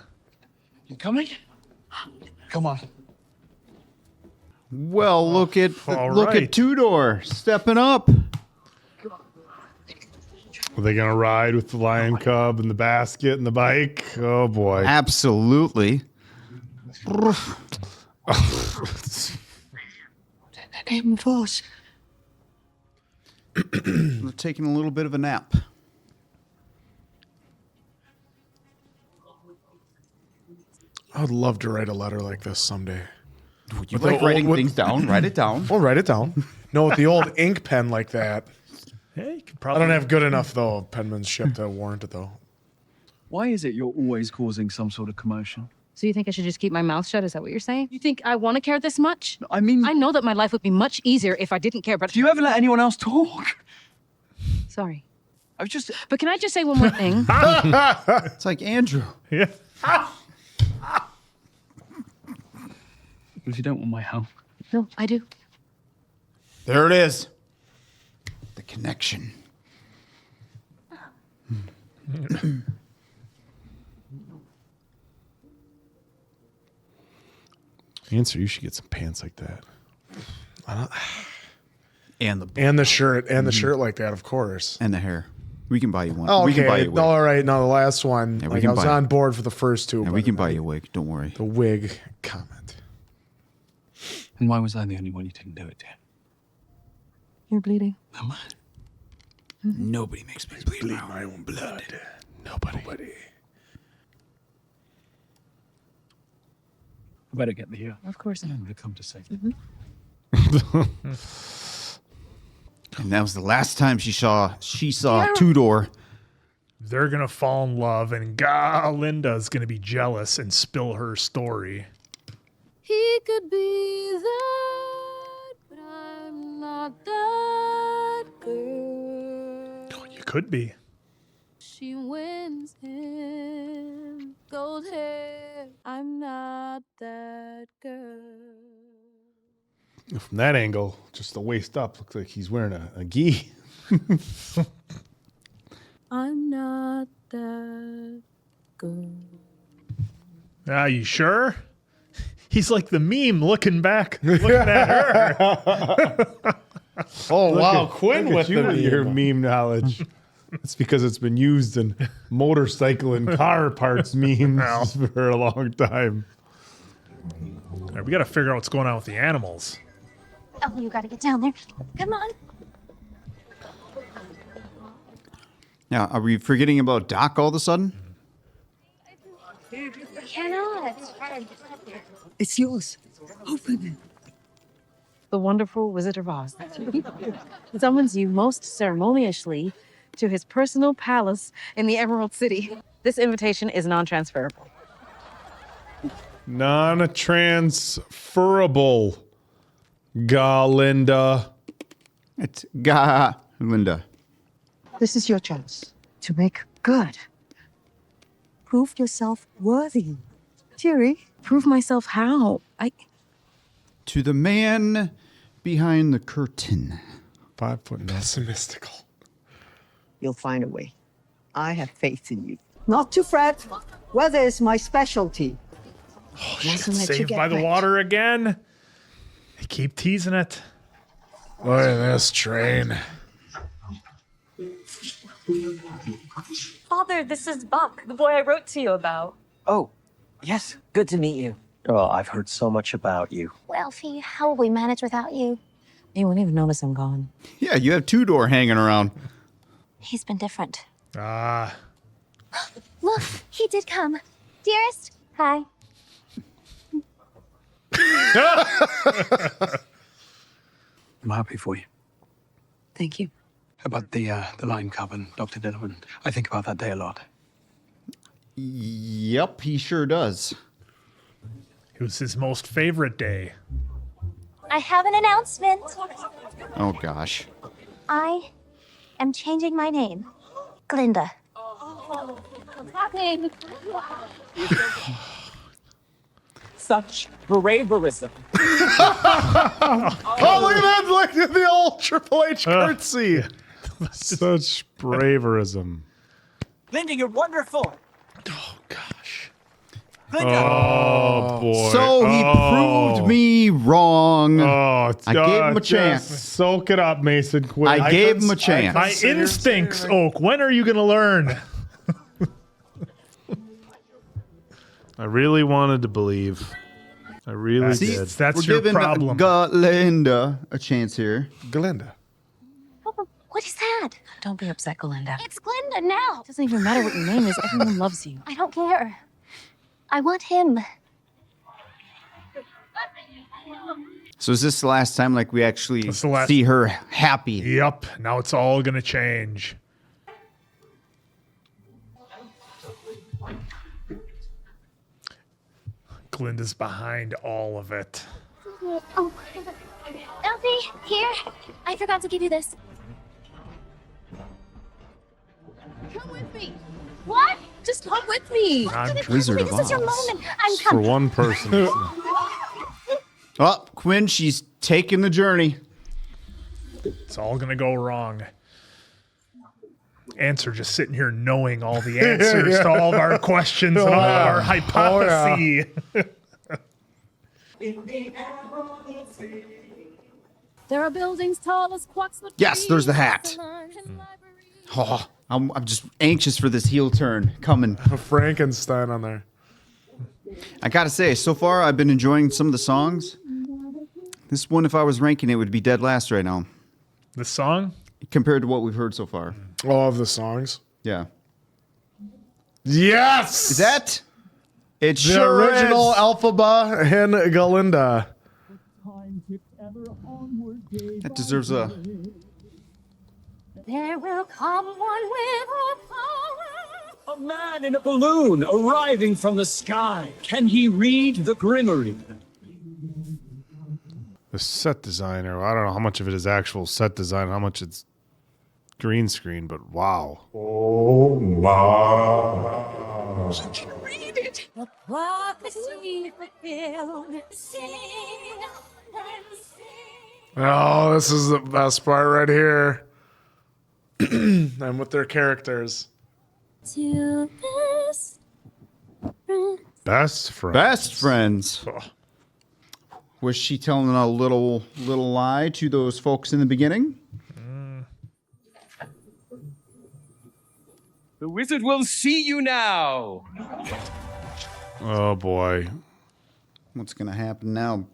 You coming? Come on. Well, look at All look right. at Tudor stepping up. Are they gonna ride with the lion cub and the basket and the bike? Oh boy. Absolutely. name was. We're taking a little bit of a nap. I would love to write a letter like this someday. You like writing things down? Write it down. Well, write it down. No, with the old ink pen like that. Yeah, you could I probably. don't have good enough, though, penmanship to warrant it, though. Why is it you're always causing some sort of commotion? So you think I should just keep my mouth shut? Is that what you're saying? You think I want to care this much? I mean... I know that my life would be much easier if I didn't care, but... Do you ever let anyone else talk? Sorry. I was just... But can I just say one more thing? It's like Andrew. Yeah. If you don't want my help. No, I do. There it is. The connection. Answer, you should get some pants like that. And the shirt. And the shirt like that, of course. And the hair. We can buy you one. Oh, We okay. can buy you a wig. All right. Now, the last one. Yeah, we like, can I was buy- on board for the first two. Yeah, but we can buy you a wig. Don't worry. the wig comment. And why was I the only one you didn't do it to? You're bleeding. Am I? Nobody makes me bleed my own blood. Nobody. I better get the Of course. and to come to safety. And that was the last time she saw Two-Door. They're gonna fall in love, and Galinda's gonna be jealous and spill her story. He could be that, but I'm not that girl. You could be. She wins him. Gold hair, I'm not that girl. From that angle, just the waist up looks like he's wearing a gi. I'm not that girl. Ah, you sure? He's like the meme looking back, looking at her. Oh, wow. Quinn Look with at you the and your meme. meme knowledge. It's because it's been used in motorcycle and car parts memes for a long time. All right, we got to figure out what's going on with the animals. Oh, you gotta get down there. Come on. Now, are we forgetting about Doc all of a sudden? I cannot. It's yours. Open it. The wonderful Wizard of Oz summons you most ceremoniously to his personal palace in the Emerald City. This invitation is non-transferable. Non-transferable. Galinda. It's Galinda. This is your chance to make good. Prove yourself worthy. Dearie. Prove myself how? To the man behind the curtain. 5 foot pessimistical. You'll find a way. I have faith in you. Not to fret. Weather is my specialty. Oh, shit, saved by the water again. They keep teasing it. Look at this train. Father, this is Buck, the boy I wrote to you about. Oh, yes. Good to meet you. Oh, I've heard so much about you. Well, Fee, how will we manage without you? You won't even notice I'm gone. Yeah, you have Two-Door hanging around. He's been different. Ah. Look, he did come. Dearest, hi. I'm happy for you. Thank you. About the line cub and Dr. Dillman. I think about that day a lot. Yep, he sure does. It was his most favorite day. I have an announcement. Oh, gosh. I am changing my name. Glinda. Such braverism. Oh, look at that. Look at the old Triple H curtsy. Such braverism. Linda, you're wonderful. Oh, gosh. Oh boy! So he proved me wrong. Oh, I gave him a chance. Soak it up, Mason Quinn. I gave him a chance. My instincts, Oak. When are you going to learn? I really wanted to believe. I really See, did. That's we're your giving problem. Galinda a chance here. Galinda. What is that? Don't be upset, Galinda. It's Glinda now. It doesn't even matter what your name is. Everyone loves you. I don't care. I want him. So is this the last time like we actually That's the last- see her happy? Yep. Now it's all going to change. Glinda's behind all of it. Oh, Elfie, here. I forgot to give you this. Come with me. What? Just come with me. Wizard of This is your Oz. moment. I'm For coming. one person. Oh, Quinn, she's taking the journey. It's all going to go wrong. Answer just sitting here knowing all the answers to all of our questions and all of our hypotheses. There are buildings tall as quacks. Yes, there's the hat. Oh, I'm just anxious for this heel turn coming. Frankenstein on there. I gotta say, so far I've been enjoying some of the songs. This one, if I was ranking it, would be dead last right now. The song? Compared to what we've heard so far. All of the songs. Yeah. Yes! Is that? It The sure original is. Elphaba and Galinda. That deserves a... There will come one with all power. A man in a balloon arriving from the sky. Can he read the grimoire? The set designer. I don't know how much of it is actual set design, how much it's green screen, but wow. Oh, wow. Read it. The prophecy fulfilled. Sing and sing. Oh, this is the best part right here. And with their characters. To this Best friend. Best friends. Was she telling a little lie to those folks in the beginning? The wizard will see you now. Oh boy. What's gonna happen now?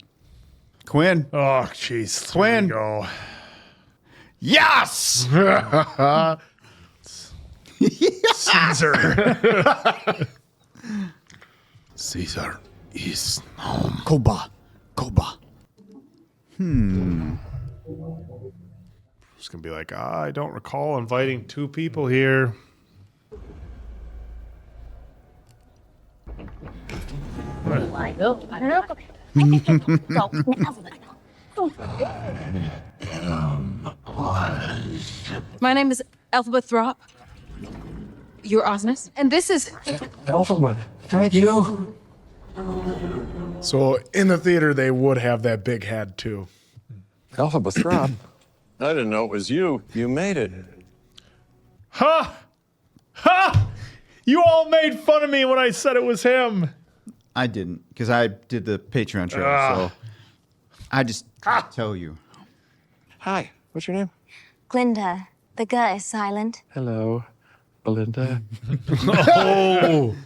Quinn. Oh, jeez. Quinn. Go. Yes! Caesar. Caesar is home. Koba. Just gonna be like, I don't recall inviting two people here. My name is Elphaba Thropp. You're Osmus. And this is... Elphaba, thank you. So in the theater, they would have that big head too. Elphaba Thropp. I didn't know it was you. You made it. Ha! Ha! You all made fun of me when I said it was him. I didn't, because I did the Patreon show, so I just can't tell you. Hi, what's your name? Glinda, the G is silent. Hello, Belinda. Oh.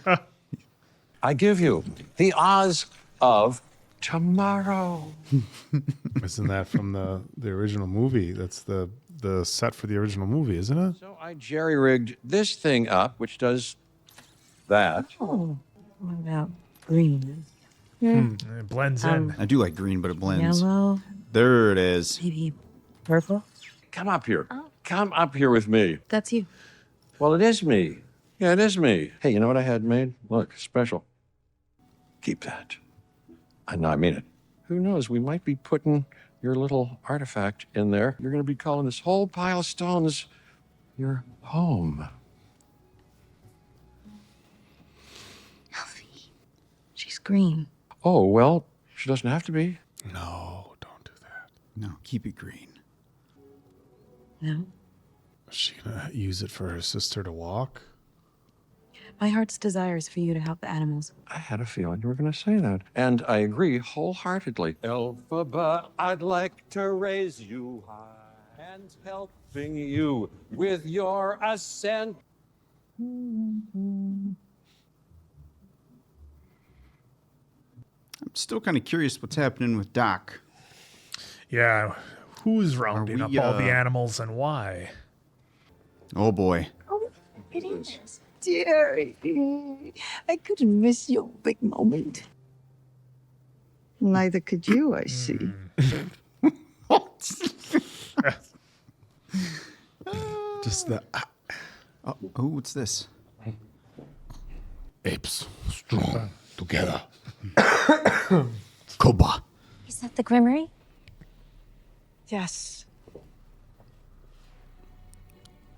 I give you the Oz of tomorrow. Isn't that from the original movie? That's the set for the original movie, isn't it? So I jerry-rigged this thing up, which does that. Oh, what about green? It blends in. I do like green, but it blends. Yellow, There it is. maybe purple. Come up here. Come up here with me. That's you. Well, it is me. Yeah, it is me. Hey, you know what I had made? Look, special. Keep that. No, I mean it. Who knows? We might be putting your little artifact in there. You're going to be calling this whole pile of stones your home. Elfie. She's green. Oh, well, she doesn't have to be. No, don't do that. No, keep it green. No. Is she gonna use it for her sister to walk? My heart's desire is for you to help the animals. I had a feeling you were going to say that. And I agree wholeheartedly. Elphaba, I'd like to raise you high and helping you with your ascent. I'm still kind of curious what's happening with Doc. Yeah, who's rounding we, up all the animals and why? Oh boy. It is. Dearie, I couldn't miss your big moment. Neither could you, I see. Just the. Oh, what's this? Apes strong together. Koba. Is that the Grimmery? Yes.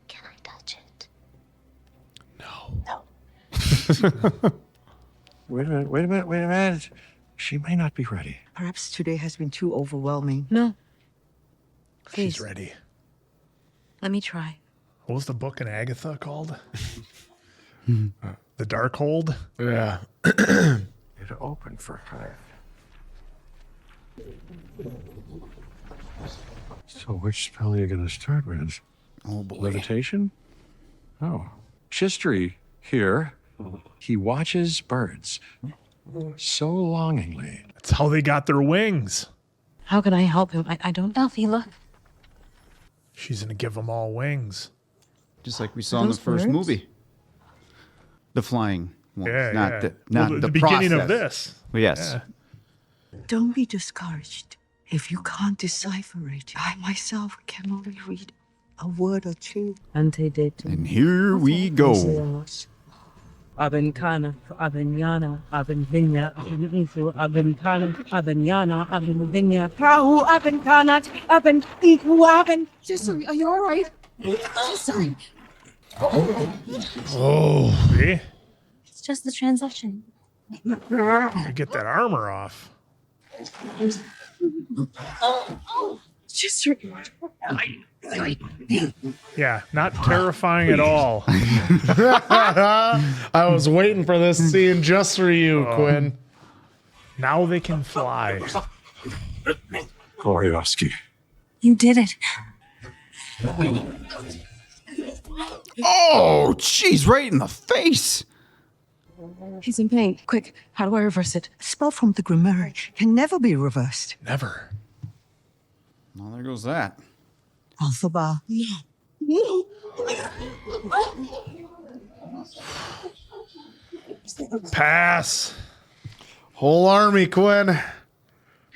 Can I touch it? Wait a minute. She may not be ready. Perhaps today has been too overwhelming. No. Please. She's ready. Let me try. What was the book in Agatha called? The Darkhold? Yeah. It opened for her. So which spell are you going to start with? Oh boy. Levitation? Oh. Chistry here. He watches birds so longingly. That's how they got their wings. How can I help him? I don't. Elfie, look. She's going to give them all wings. Just like we saw in the first movie. The flying ones. Yeah, not yeah. the, not Well, the, the beginning of process. this. Well, yes. Yeah. Don't be discouraged. If you can't decipher it, I myself can only read a word or two. Antedatum. And here we go. Abenkana, Abenyana, Abenvinya, Abenifu, Abenkana, Abenyana, Abenvinya, Prahu, Abenkana, Abenifu, Aben. Cicely, are you all right? Cicely. Oh, see? It's just the transition. Get that armor off. Just Yeah, not terrifying at all. I was waiting for this scene just for you, Quinn. Now they can fly. Glorioski. You did it. Oh, jeez, right in the face. He's in pain. Quick, how do I reverse it? A spell from the Grimmery can never be reversed. Never. Well, there goes that. Elphaba. Pass. Whole army, Quinn.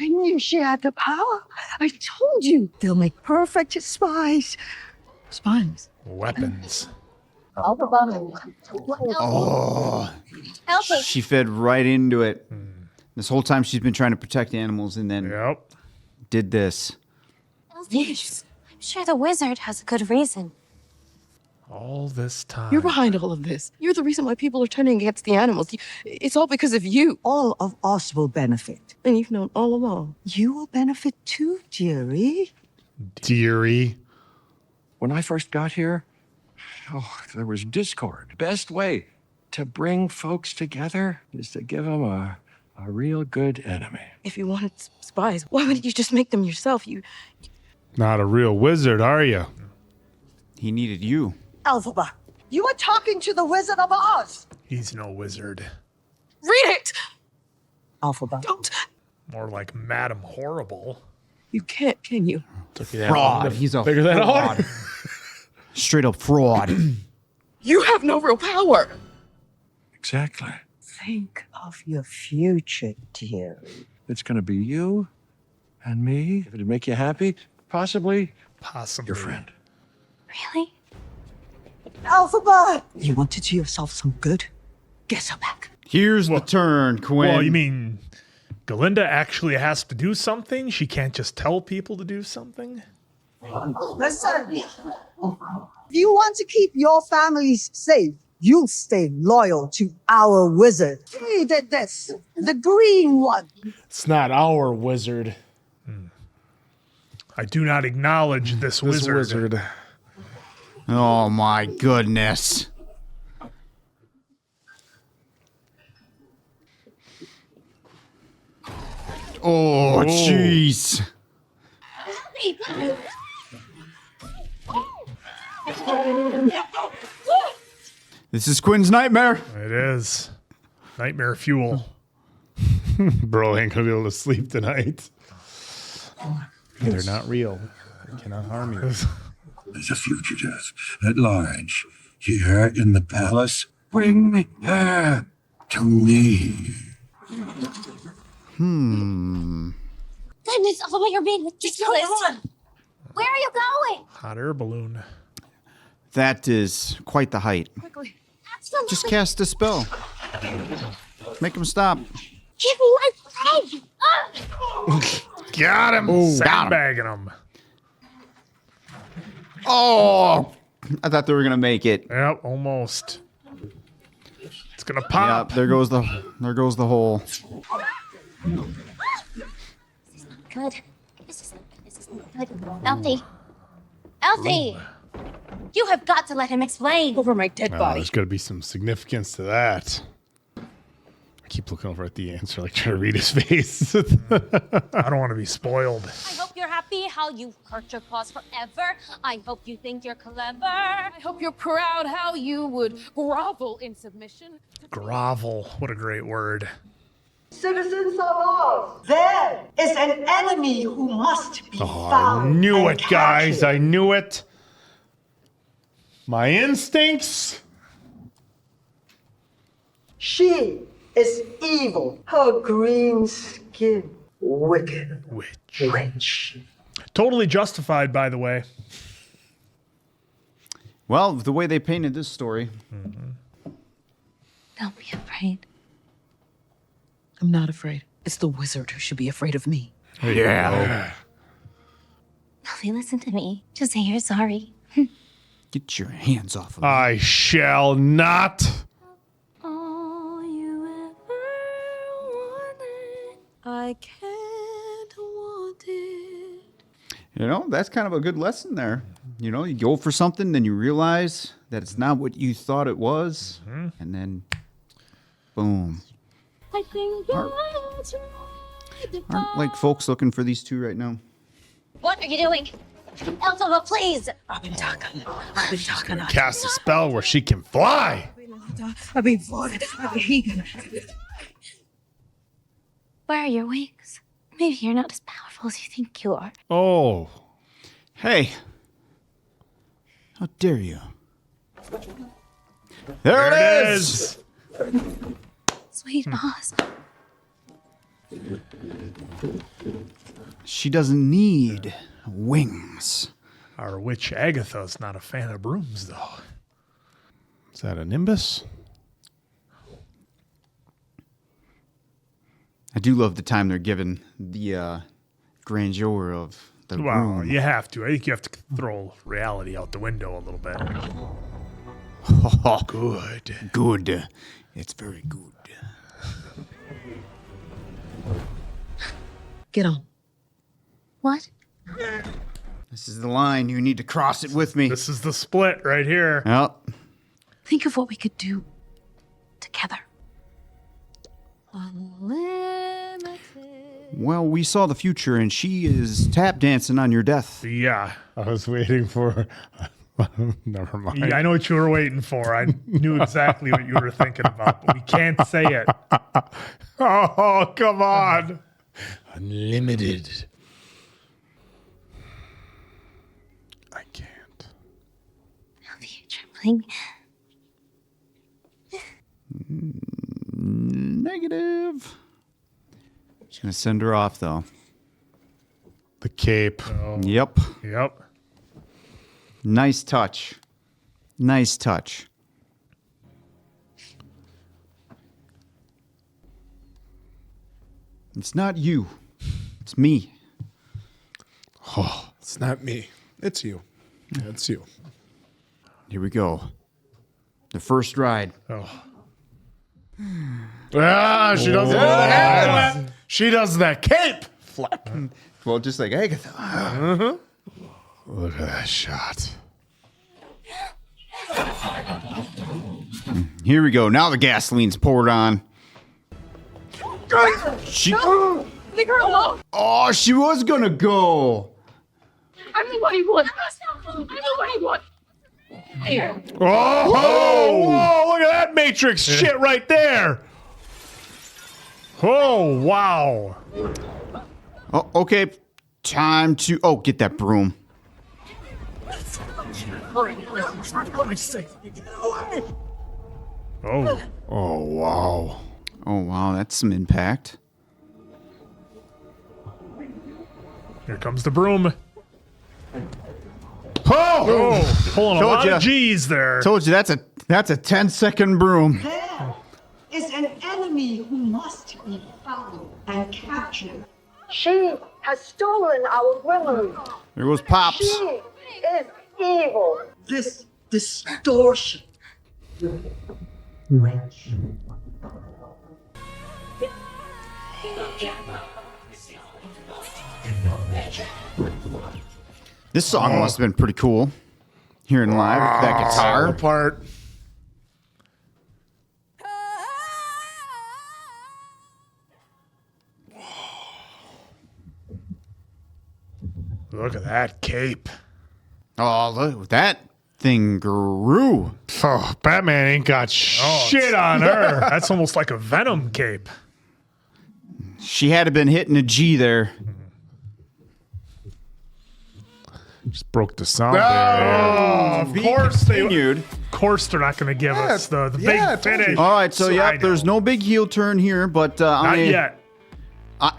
I knew she had the power. I told you. They'll make perfect spies. Spies? Weapons. Oh. Elfie. She fed right into it. This whole time she's been trying to protect animals and then did this. Elfie. I'm sure the wizard has a good reason. All this time. You're behind all of this. You're the reason why people are turning against the animals. It's all because of you. All of us will benefit. And you've known all along. You will benefit too, dearie. Dearie. When I first got here, there was discord. Best way to bring folks together is to give them a real good enemy. If you wanted spies, why wouldn't you just make them yourself? Not a real wizard, are you? He needed you. Elphaba, you are talking to the Wizard of Oz. He's no wizard. Read it! Elphaba. Don't. More like Madam Horrible. You can't, can you? Took you that long Fraud. to He's a figure that fraud. out. Straight up fraud. You have no real power. Exactly. Think of your future, dearie. It's going to be you and me. If it'd make you happy, possibly your friend. Really? Elphaba! You want to do yourself some good? Get her back. Here's the turn, Quinn. Well, you mean Galinda actually has to do something? She can't just tell people to do something? Listen, if you want to keep your families safe, you'll stay loyal to our wizard. He did this, the green one. It's not our wizard. I do not acknowledge this wizard. Oh my goodness. Oh, jeez. This is Quinn's nightmare. It is. Nightmare fuel. Bro ain't gonna be able to sleep tonight. They're not real. They cannot harm you. There's a fugitive at large here in the palace. Bring her to me. Goodness, Elphaba, you're being ridiculous. Where are you going? Hot air balloon. That is quite the height. Quickly. Just cast a spell. Make him stop. Give me my friend. Got him. Ooh, Sandbagging him. Oh, I thought they were gonna make it. Yep, almost. It's gonna pop. Yep, there goes the hole. Good. This is good. Elfie. Elfie! You have got to let him explain. Over my dead Oh, body. there's got to be some significance to that. I keep looking over at the answer, like trying to read his face. I don't want to be spoiled. I hope you're happy how you've hurt your paws forever. I hope you think you're clever. I hope you're proud how you would grovel in submission. Grovel. What a great word. Citizens of Oz, there is an enemy who must be Oh, I found. knew and it, guys. captured. I knew it. My instincts. She is evil. Her green skin, wicked. Witch. Totally justified, by the way. Well, the way they painted this story. Don't be afraid. I'm not afraid. It's the wizard who should be afraid of me. Yeah. Elfie, listen to me. Just say you're sorry. Get your hands off of me. I shall not. All you ever wanted. I can't want it. You know, that's kind of a good lesson there. You know, you go for something, then you realize that it's not what you thought it was, and then, boom. I think that's right. Aren't like folks looking for these two right now? What are you doing? Elphaba, please. I've been talking. Cast a spell where she can fly. Where are your wings? Maybe you're not as powerful as you think you are. Oh. Hey. How dare you? There it is! Sweet Oz. She doesn't need wings. Our witch Agatha's not a fan of brooms, though. Is that a nimbus? I do love the time they're given the grandeur of the Well, room. you have to. I think you have to throw reality out the window a little bit. Good. Good. It's very good. Get on. What? This is the line. You need to cross it with me. This is the split right here. Yep. Think of what we could do together. Well, we saw the future, and she is tap dancing on your death. Yeah. I was waiting for. Never mind. Yeah, I know what you were waiting for. I knew exactly what you were thinking about, but we can't say it. Oh, come on. Unlimited. I can't. Elfie, you're trembling. Negative. She's going to send her off, though. The cape. Yep. Yep. Nice touch. Nice touch. It's not you. It's me. Oh, it's not me. It's you. It's you. Here we go. The first ride. Oh. Ah, she does that. She does that cape flap. Well, just like Agatha. Look at that shot. Here we go. Now the gasoline's poured on. She. Leave her alone. Oh, she was gonna go. I'm the one you want. I'm the one you want. Here. Oh, whoa, look at that Matrix shit right there. Oh, wow. Oh, okay. Time to get that broom. Oh. Oh, wow. Oh, wow, that's some impact. Here comes the broom. Oh, pulling a Told lot ya. of G's there. Told you that's a 10-second broom. There is an enemy who must be found and captured. She has stolen our women. There goes Pops. She is evil. This distortion. Witch. This song must have been pretty cool. Hearing live with that guitar. Part. Look at that cape. Oh, look, that thing grew. Oh, Batman ain't got shit on her. That's almost like a Venom cape. She had to been hitting a G there. Just broke the sound Of course continued. Of course they're not going to give us the big finish. All right, so I know. there's no big heel turn here, but Not yet.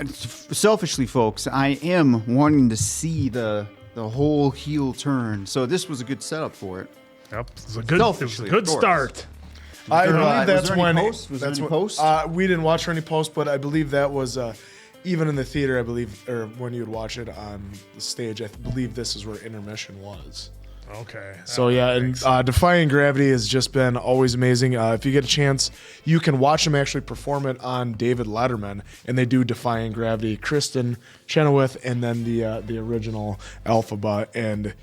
Selfishly, folks, I am wanting to see the whole heel turn. So this was a good setup for it. Yep, it was a good start. I believe was that's there any when. post? Was there That's any when. post? We didn't watch any post, but I believe that was even in the theater. I believe, or when you would watch it on the stage, I believe this is where intermission was. Okay. So yeah, and Defying Gravity has just been always amazing. If you get a chance, you can watch them actually perform it on David Letterman, and they do Defying Gravity. Kristen Chenoweth, and then the original Elphaba, and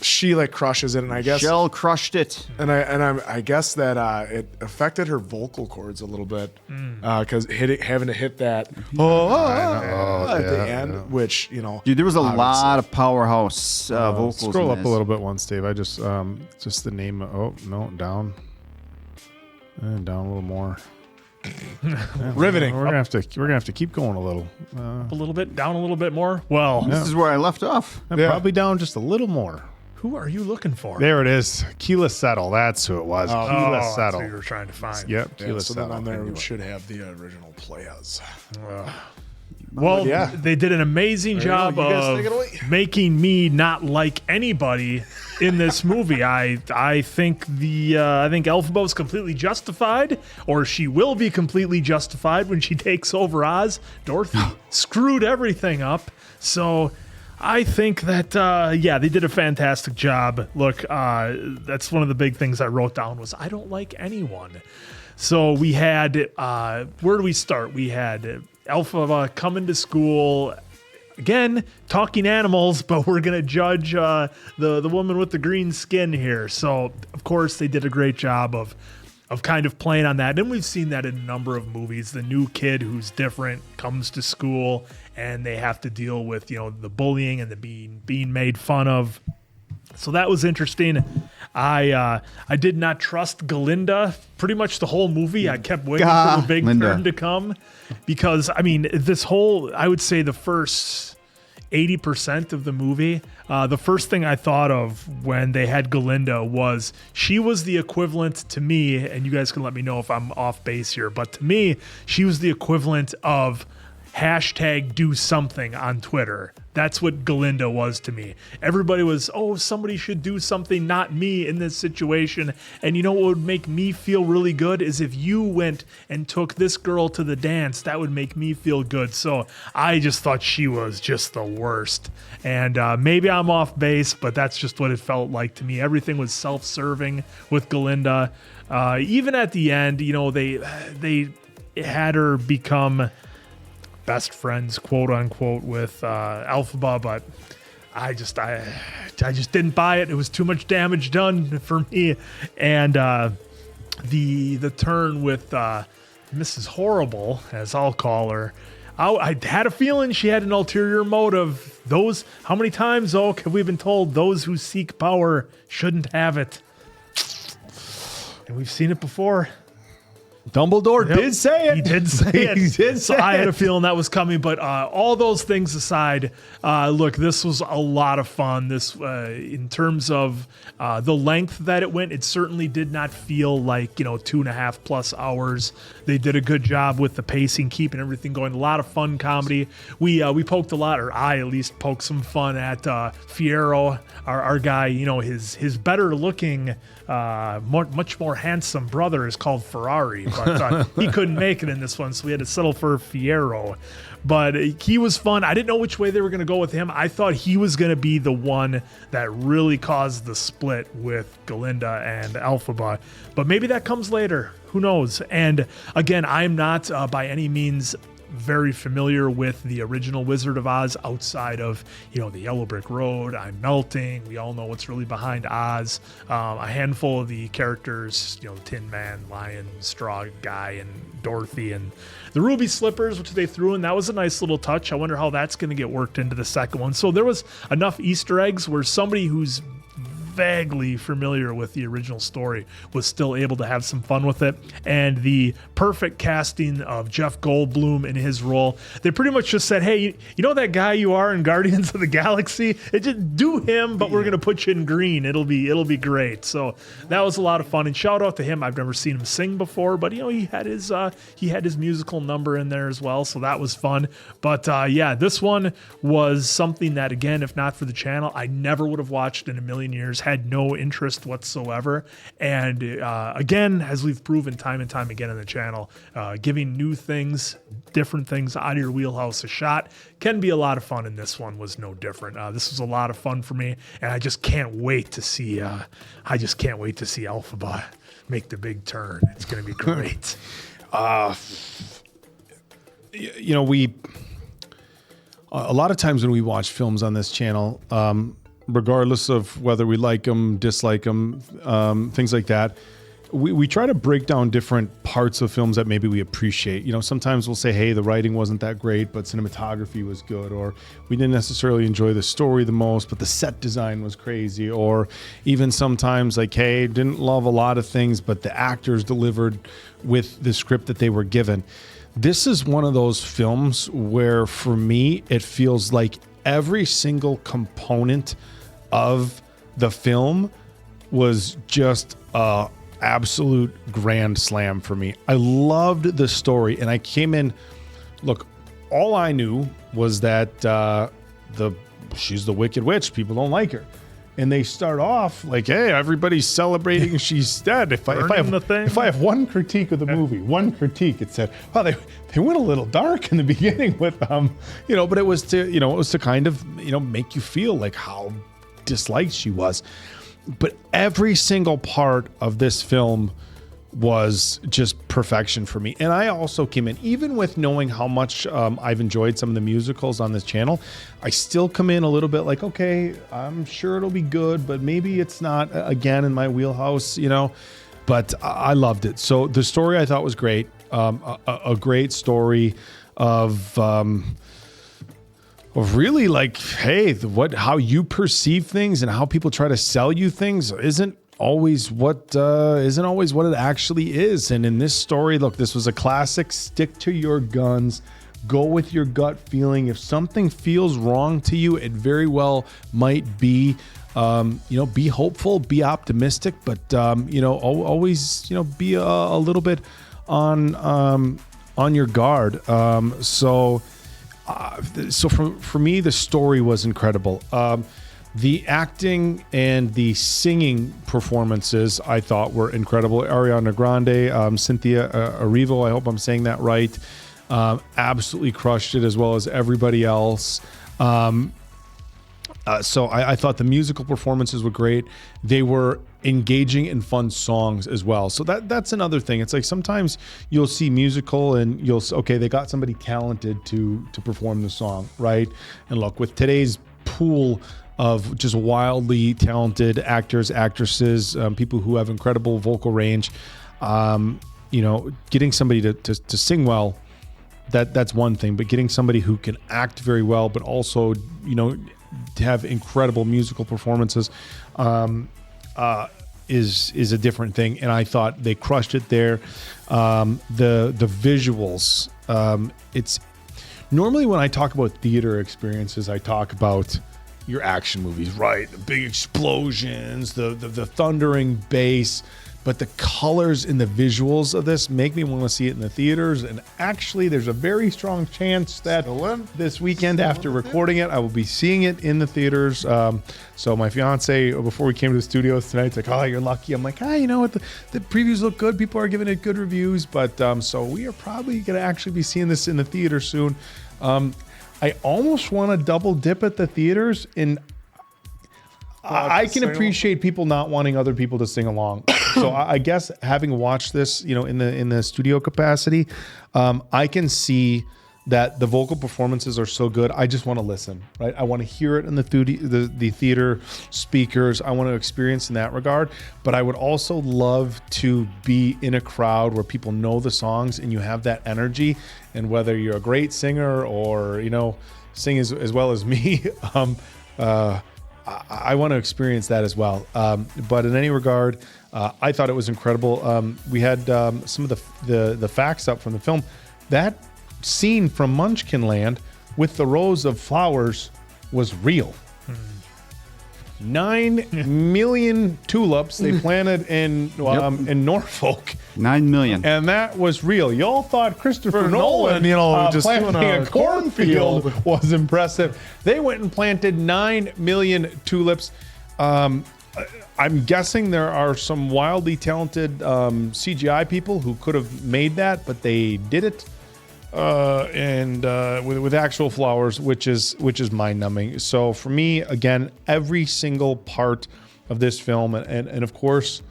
she like crushes it. And I guess Shell crushed it. And I guess that it affected her vocal cords a little bit because having to hit that at the end, which Dude, there was a lot of powerhouse vocals. Scroll in up this. a little bit once, Dave. I just the name. Oh no, down and down a little more. Riveting. We're gonna have to keep going a little. Up a little bit, down a little bit more. Well, This is where I left off. Probably down just a little more. who are you looking for? There it is. Keyless Settle. That's who it was. Keyless that's Settle. what you were trying to find. Yep. Yeah, Keyless so then Settle. on there we should have the original players. Well, yeah. they did an amazing job You guys take it away. of making me not like anybody in this movie. I think I think Elphaba is completely justified, or she will be completely justified when she takes over Oz. Dorothy screwed everything up, so I think that they did a fantastic job. Look, that's one of the big things I wrote down was I don't like anyone. So we had where do we start? We had Elphaba coming to school. Again, talking animals, but we're going to judge the woman with the green skin here. So, of course, they did a great job of kind of playing on that. And we've seen that in a number of movies. The new kid who's different comes to school and they have to deal with, the bullying and the being made fun of. So that was interesting. I did not trust Galinda pretty much the whole movie. I kept waiting for the big turn to come because, I would say the first 80% of the movie, the first thing I thought of when they had Galinda was she was the equivalent to me, and you guys can let me know if I'm off base here, but to me, she was the equivalent of #do something on Twitter. That's what Galinda was to me. Everybody was, somebody should do something, not me in this situation. And you know what would make me feel really good is if you went and took this girl to the dance, that would make me feel good. So I just thought she was just the worst. And maybe I'm off base, but that's just what it felt like to me. Everything was self-serving with Galinda. Even at the end, they had her become best friends, quote unquote, with Elphaba, but I just didn't buy it. It was too much damage done for me. And the turn with Mrs. Horrible, as I'll call her, I had a feeling she had an ulterior motive. How many times, Oak, have we been told those who seek power shouldn't have it? And we've seen it before. Dumbledore did say it. He did say it. He did so say I had it. a feeling that was coming. But all those things aside, look, this was a lot of fun. This, in terms of the length that it went, it certainly did not feel like 2.5+ hours. They did a good job with the pacing, keeping everything going. A lot of fun comedy. We poked a lot, or I at least poked some fun at Fierro, our guy. His better looking, much more handsome brother is called Ferrari, but he couldn't make it in this one, so we had to settle for Fierro. But he was fun. I didn't know which way they were going to go with him. I thought he was going to be the one that really caused the split with Galinda and Elphaba, but maybe that comes later. Who knows? And again, I'm not by any means very familiar with the original Wizard of Oz outside of, the Yellow Brick Road, I'm Melting. We all know what's really behind Oz. A handful of the characters, Tin Man, Lion, Straw Guy, and Dorothy, and the Ruby Slippers, which they threw in. That was a nice little touch. I wonder how that's going to get worked into the second one. So there was enough Easter eggs where somebody who's vaguely familiar with the original story was still able to have some fun with it. And the perfect casting of Jeff Goldblum in his role. They pretty much just said, hey, you know that guy you are in Guardians of the Galaxy? Just do him, but we're gonna put you in green. It'll be great. So that was a lot of fun. And shout out to him. I've never seen him sing before, but he had his musical number in there as well. So that was fun. But this one was something that, again, if not for the channel, I never would have watched in a million years. Had no interest whatsoever. And again, as we've proven time and time again on the channel, giving new things, different things out of your wheelhouse a shot can be a lot of fun, and this one was no different. This was a lot of fun for me, and I just can't wait to see Elphaba make the big turn. It's going to be great. We a lot of times when we watch films on this channel, regardless of whether we like them, dislike them, things like that, we try to break down different parts of films that maybe we appreciate. Sometimes we'll say, hey, the writing wasn't that great, but cinematography was good, or we didn't necessarily enjoy the story the most, but the set design was crazy, or even sometimes like, hey, didn't love a lot of things, but the actors delivered with the script that they were given. This is one of those films where, for me, it feels like every single component of the film was just a absolute grand slam for me. I loved the story, and I came in, look, all I knew was that she's the Wicked Witch. People don't like her. And they start off like, hey, everybody's celebrating if I have one critique of the movie, it said, wow, they went a little dark in the beginning with but it was to kind of make you feel like how disliked she was. But every single part of this film was just perfection for me. And I also came in, even with knowing how much I've enjoyed some of the musicals on this channel, I still come in a little bit like, okay, I'm sure it'll be good, but maybe it's not, again, in my wheelhouse, but I loved it. So the story I thought was great. A great story of really like, hey, how you perceive things and how people try to sell you things isn't always what it actually is. And in this story, look, this was a classic. Stick to your guns. Go with your gut feeling. If something feels wrong to you, it very well might be. Be hopeful, be optimistic, but always be a little bit on your guard. So for me, the story was incredible. The acting and the singing performances I thought were incredible. Ariana Grande, Cynthia Erivo, I hope I'm saying that right, absolutely crushed it, as well as everybody else. So I thought the musical performances were great. They were engaging and fun songs as well. So that's another thing. It's like sometimes you'll see musical and they got somebody talented to perform the song, right? And look, with today's pool of just wildly talented actors, actresses, people who have incredible vocal range, getting somebody to sing well that's one thing. But getting somebody who can act very well, but also, you know, to have incredible musical performances, is a different thing. And I thought they crushed it there. The visuals, it's normally when I talk about theater experiences, I talk about your action movies, right? The big explosions, the thundering bass, but the colors and the visuals of this make me want to see it in the theaters. And actually, there's a very strong chance that this weekend after recording it, I will be seeing it in the theaters. So my fiance, before we came to the studios tonight, it's like, oh, you're lucky. I'm like, you know what? The previews look good. People are giving it good reviews. But so we are probably going to actually be seeing this in the theater soon. I almost want to double dip at the theaters. I can appreciate people not wanting other people to sing along. So I guess having watched this, you know, in the studio capacity, I can see that the vocal performances are so good. I just want to listen, right? I want to hear it in the theater speakers. I want to experience in that regard. But I would also love to be in a crowd where people know the songs and you have that energy. And whether you're a great singer or, you know, sing as well as me, I want to experience that as well. But in any regard, I thought it was incredible. We had some of the facts up from the film. That scene from Munchkinland with the rows of flowers was real. 9 million tulips they planted in Norfolk. 9 million. And that was real. Y'all thought Christopher Nolan, just planting doing a cornfield was impressive. They went and planted 9 million tulips. I'm guessing there are some wildly talented CGI people who could have made that, but they did it. With actual flowers, which is mind-numbing. So for me, again, every single part of this film, and of course,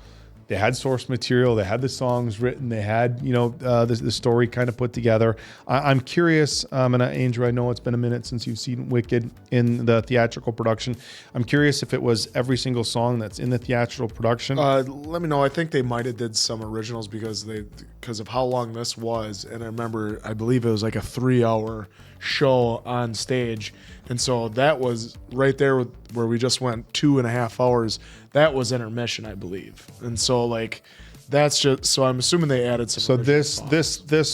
they had source material, they had the songs written, they had the story kind of put together. I'm curious, and Andrew, I know it's been a minute since you've seen Wicked in the theatrical production. I'm curious if it was every single song that's in the theatrical production. Let me know. I think they might have did some originals because of how long this was, and I believe it was like a 3-hour show on stage, and so that was right there where we just went 2.5 hours. That was intermission, I believe, and so like that's just so I'm assuming they added some. So this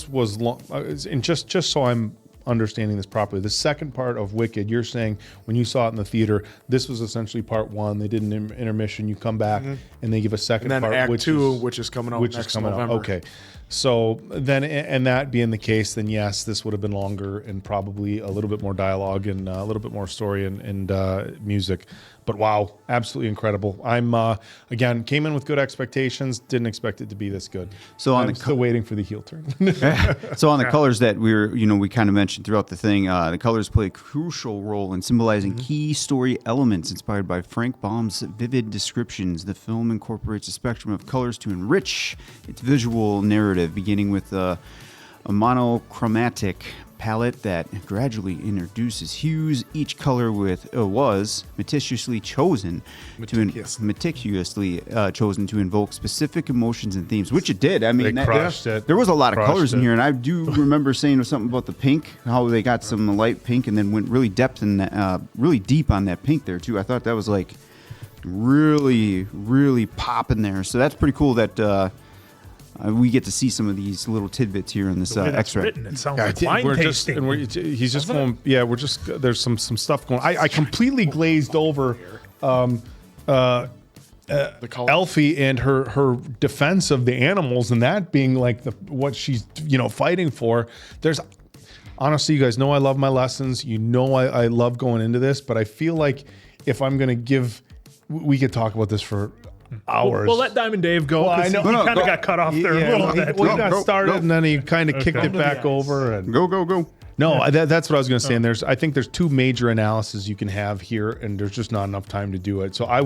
was long, and just so I'm understanding this properly, the second part of Wicked, you're saying when you saw it in the theater, this was essentially part one. They did an intermission. You come back and they give a second and then part, Act 2, which is coming out next November. Okay. So then, and that being the case, then yes, this would have been longer and probably a little bit more dialogue and a little bit more story and music. But wow, absolutely incredible. I'm again came in with good expectations. Didn't expect it to be this good. So I'm still waiting for the heel turn. So on the colors that we kind of mentioned throughout the thing, the colors play a crucial role in symbolizing key story elements inspired by Frank Baum's vivid descriptions. The film incorporates a spectrum of colors to enrich its visual narrative, beginning with a monochromatic palette that gradually introduces hues. Each color was meticulously chosen to invoke specific emotions and themes, which it did. I mean, there was a lot of colors in here, and I do remember saying something about the pink, how they got some light pink and then went really deep on that pink there too. I thought that was like really, really popping there. So that's pretty cool that we get to see some of these little tidbits here in this extract. It sounds like wine tasting. He's just going. Yeah, we're just. There's some stuff going. I completely glazed over Elfie and her defense of the animals and that being like what she's fighting for. There's honestly, you guys know I love my lessons. I love going into this, but I feel like if I'm gonna give, we could talk about this for hours. We'll let Diamond Dave go because he kind of got cut off there a little bit. He got started and then he kind of kicked it back over. And go. No, that's what I was going to say. And I think there's two major analyses you can have here, and there's just not enough time to do it. So I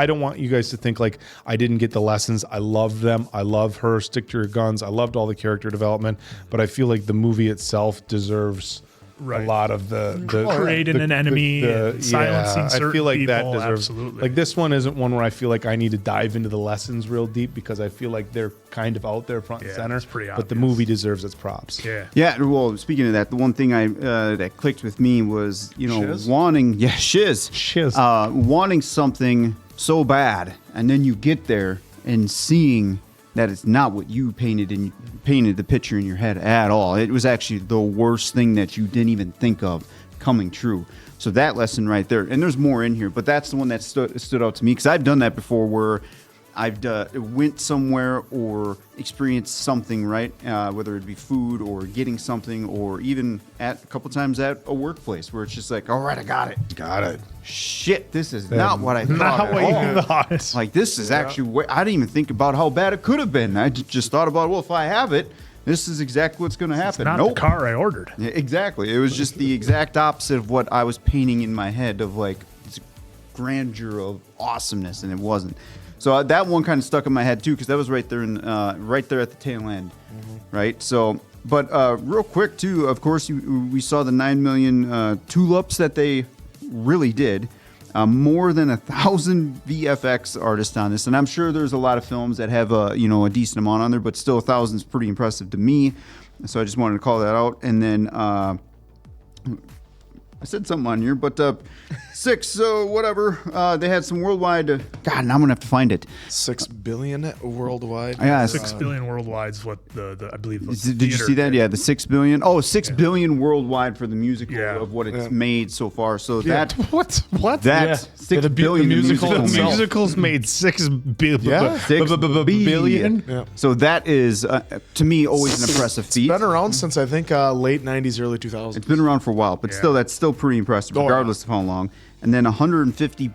don't want you guys to think like I didn't get the lessons. I loved them. I love her. Stick to your guns. I loved all the character development, but I feel like the movie itself deserves Right. a lot of the Creating an enemy and silencing certain I feel like that people, deserves. absolutely. Like this one isn't one where I feel like I need to dive into the lessons real deep because I feel like they're kind of out there front and center. it's pretty but the movie deserves its props. Yeah. Yeah, well, speaking of that, the one thing that clicked with me was, Shiz? shiz, wanting something so bad, and then you get there and seeing that it's not what you painted the picture in your head at all. It was actually the worst thing that you didn't even think of coming true. So that lesson right there, and there's more in here, but that's the one that stood out to me because I've done that before where I've went somewhere or experienced something, right? Whether it be food or getting something, or even a couple times at a workplace where it's just like, all right, I got it. Shit, this is not what I thought. Not what you thought. Like this is actually. I didn't even think about how bad it could have been. I just thought about, well, if I have it, this is exactly what's going to happen. It's not the car I ordered. Yeah, exactly. It was just the exact opposite of what I was painting in my head of like this grandeur of awesomeness, and it wasn't. So that one kind of stuck in my head too, because that was right there right there at the tail end, right? So, but real quick too, of course, we saw the 9 million tulips that they really did. More than 1,000 VFX artists on this, and I'm sure there's a lot of films that have a decent amount on there, but still 1,000 is pretty impressive to me. So I just wanted to call that out, and then. I said something on here, but 6, whatever. They had some worldwide. God, now I'm gonna have to find it. 6 billion worldwide. Yeah, 6 billion worldwide is what the I believe. Did you see that? Yeah, the 6 billion. Oh, 6 billion worldwide for the musical of what it's made so far. So that what? That's 6 billion. The itself. musical's made 6 billion. 6 billion. So that is to me always an impressive feat. It's been around since I think late 90s, early 2000s. It's been around for a while, but still, that's still pretty impressive, regardless of how long. And then 150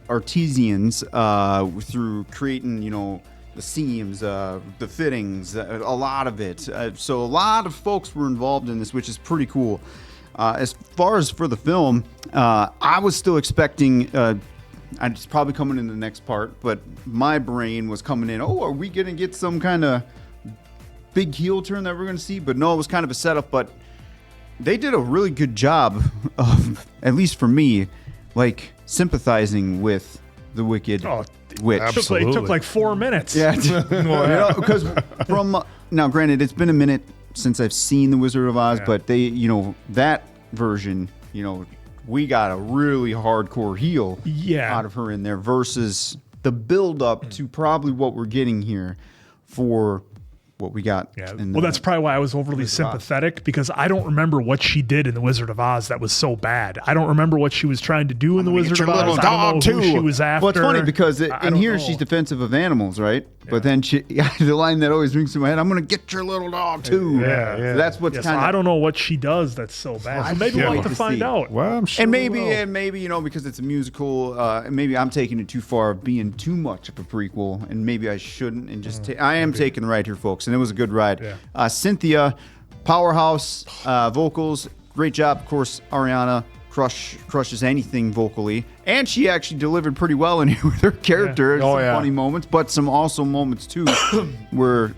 artisans through creating, the seams, the fittings, a lot of it. So a lot of folks were involved in this, which is pretty cool. As far as for the film, I was still expecting. It's probably coming in the next part, but my brain was coming in. Oh, are we gonna get some kind of big heel turn that we're gonna see? But no, it was kind of a setup. But they did a really good job of, at least for me, like sympathizing with the Wicked Witch. It took like 4 minutes. Yeah, because from now, granted, it's been a minute since I've seen The Wizard of Oz, but they, that version, we got a really hardcore heel out of her in there versus the build up to probably what we're getting here for what we got. Yeah. Well, that's probably why I was overly sympathetic, because I don't remember what she did in The Wizard of Oz that was so bad. I don't remember what she was trying to do in The Wizard of Oz. I don't know who she was after. Well, it's funny because in here she's defensive of animals, right? Yeah. But then the line that always rings through my head, I'm going to get your little dog too. Yeah. So that's what's kind of. I don't know what she does that's so bad. So maybe we'll have to find out. Well, I'm sure. And maybe because it's a musical, maybe I'm taking it too far, being too much of a prequel, and maybe I shouldn't. And just I am taking the ride here, folks, and it was a good ride. Yeah. Cynthia, powerhouse vocals, great job. Of course, Ariana crushes anything vocally, and she actually delivered pretty well in here with her character. Some funny moments, but some also moments too where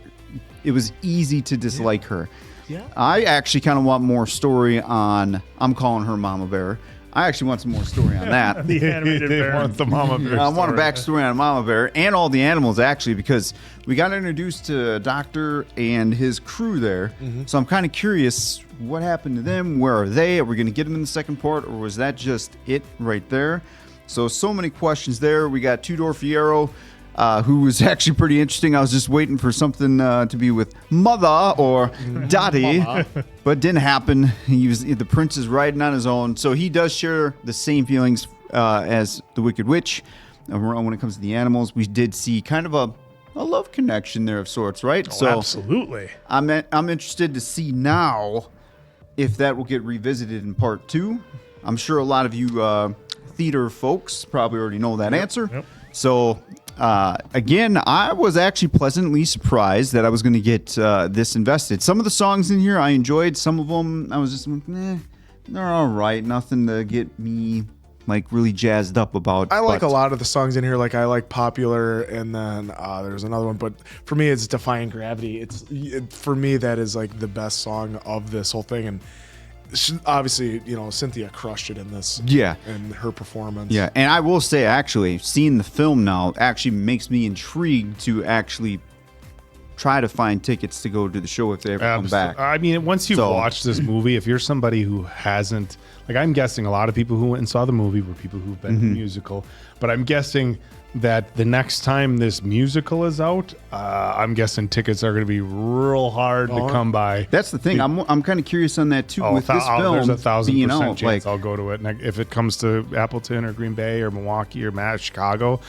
it was easy to dislike her. Yeah. I actually kind of want more story on. I'm calling her Mama Bear. I actually want some more story on that. The animated bear. Want the Mama Bear. I want a backstory on Mama Bear and all the animals, actually, because we got introduced to a doctor and his crew there. Mm-hmm. So I'm kind of curious what happened to them. Where are they? Are we going to get them in the second part, or was that just it right there? So many questions there. We got Tudor Fierro, who was actually pretty interesting. I was just waiting for something to be with Mother or Daddy, but didn't happen. The prince is riding on his own, so he does share the same feelings as the Wicked Witch. When it comes to the animals, we did see kind of a love connection there of sorts, right? Oh, so absolutely. I'm interested to see now if that will get revisited in part 2. I'm sure a lot of you theater folks probably already know that answer. Yep. So. Again, I was actually pleasantly surprised that I was going to get this invested. Some of the songs in here I enjoyed. Some of them I was just, they're all right. Nothing to get me like really jazzed up about. I like a lot of the songs in here. Like I like Popular, and then there's another one. But for me, it's Defying Gravity. For me, that is like the best song of this whole thing. And obviously, Cynthia crushed it in this. Yeah. And her performance. Yeah, and I will say, actually, seeing the film now actually makes me intrigued to actually try to find tickets to go to the show if they ever come back. I mean, once you've watched this movie, if you're somebody who hasn't, like I'm guessing a lot of people who went and saw the movie were people who've been to the musical, but I'm guessing that the next time this musical is out, I'm guessing tickets are going to be real hard to come by. That's the thing. I'm kind of curious on that too. With this film, there's 1,000% out, chance I'll go to it. And if it comes to Appleton or Green Bay or Milwaukee or Chicago,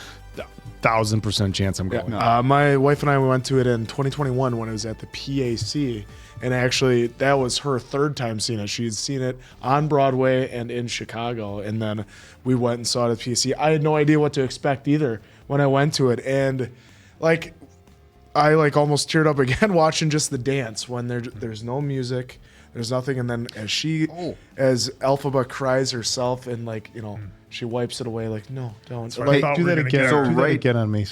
1,000% chance I'm going. My wife and I went to it in 2021 when it was at the PAC, and actually that was her third time seeing it. She had seen it on Broadway and in Chicago, and then we went and saw it at the PAC. I had no idea what to expect either when I went to it, and I almost teared up again watching just the dance when there's no music, there's nothing, and then as Elphaba cries herself and she wipes it away no, don't. Do that again. So right again on me. I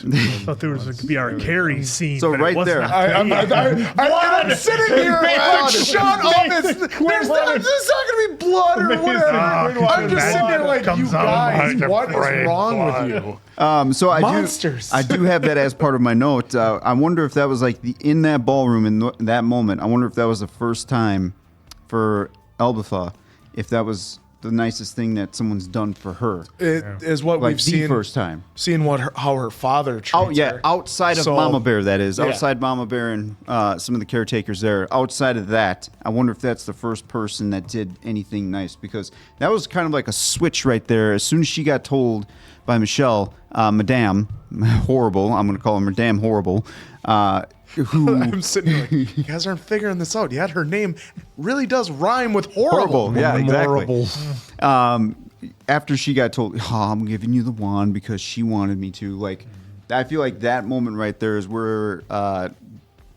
thought there was going to be our Carrie scene. So but right it wasn't. there. I'm sitting here shut up. There's not going to be blood or whatever. I'm just sitting there you guys, what is wrong with you? So Monsters. I do have that as part of my note. I wonder if that was in that ballroom in that moment. I wonder if that was the first time for Elphaba, if that was the nicest thing that someone's done for her. It is what we've seen the first time. Seeing how her father treats her. Outside of Mama Bear, that is. Outside Mama Bear and some of the caretakers there. Outside of that, I wonder if that's the first person that did anything nice, because that was kind of like a switch right there. As soon as she got told by Michelle, Madame Horrible, I'm going to call her Madame Horrible, I'm sitting here you guys aren't figuring this out. Yet her name really does rhyme with horrible. Yeah, exactly. After she got told, I'm giving you the wand because she wanted me to, I feel like that moment right there is where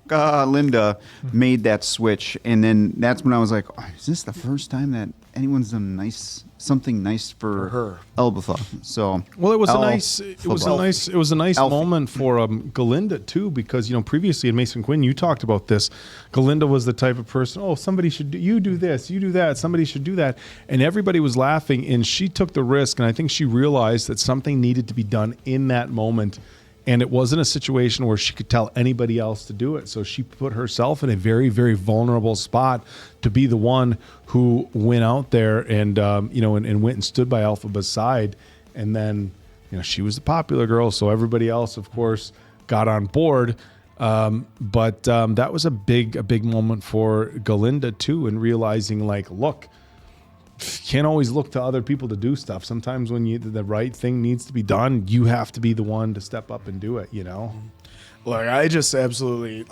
Linda made that switch, and then that's when I was like, is this the first time that anyone's done something nice for her, Elphaba? So well, it was a nice moment for Galinda too, because previously in Mason Quinn you talked about this. Galinda was the type of person, somebody should do this, you do that, somebody should do that, and everybody was laughing, and she took the risk, and I think she realized that something needed to be done in that moment. And it wasn't a situation where she could tell anybody else to do it. So she put herself in a very, very vulnerable spot to be the one who went out there and, and went and stood by Elphaba's side. And then, she was the popular girl. So everybody else, of course, got on board. But that was a big moment for Galinda too, and realizing look, can't always look to other people to do stuff. Sometimes when the right thing needs to be done, you have to be the one to step up and do it, Look, I just I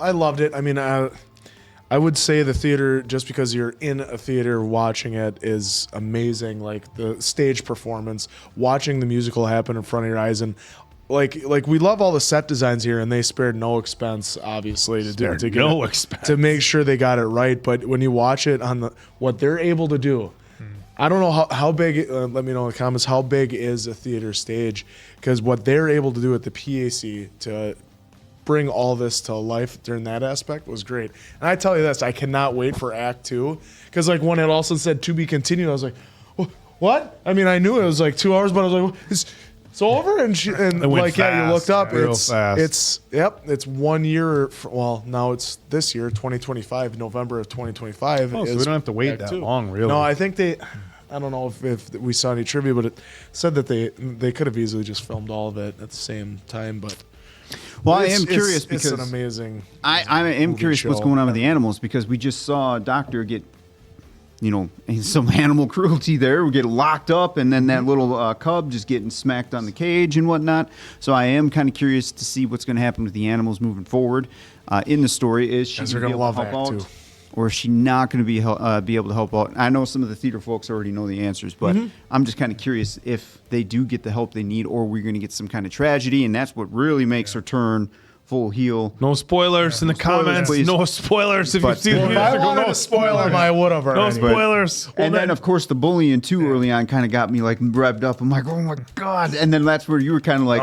loved it. I mean, I would say the theater, just because you're in a theater watching it, is amazing. The stage performance, watching the musical happen in front of your eyes, and we love all the set designs here, and they spared no expense, obviously, to make sure they got it right. But when you watch it on what they're able to do, I don't know how big, let me know in the comments, how big is a theater stage? Because what they're able to do at the PAC to bring all this to life during that aspect was great. And I tell you this, I cannot wait for Act 2. Because when it also said to be continued, I was like, what? I mean, I knew it was 2 hours, but I was like, it's over? And you looked up. It's 1 year. Now it's this year, 2025, November of 2025. Oh, so we don't have to wait that long, really. No, I think I don't know if we saw any trivia, but it said that they could have easily just filmed all of it at the same time. But I am curious because it's an amazing. I am curious what's going on with the animals, because we just saw a doctor get, some animal cruelty there. We get locked up, and then that little cub just getting smacked on the cage and whatnot. So I am kind of curious to see what's going to happen with the animals moving forward in the story. Is she going to help out? Or is she not going to be able to help out? I know some of the theater folks already know the answers, but I'm just kind of curious if they do get the help they need, or we're going to get some kind of tragedy, and that's what really makes her turn full heal. No spoilers in the comments. please. No spoilers if you've But- seen the If I musical. wanted No to spoil him, I would have No already. spoilers. And then, of course, the bullying too early on kind of got me like revved up. I'm like, oh my god! And then that's where you were kind of like,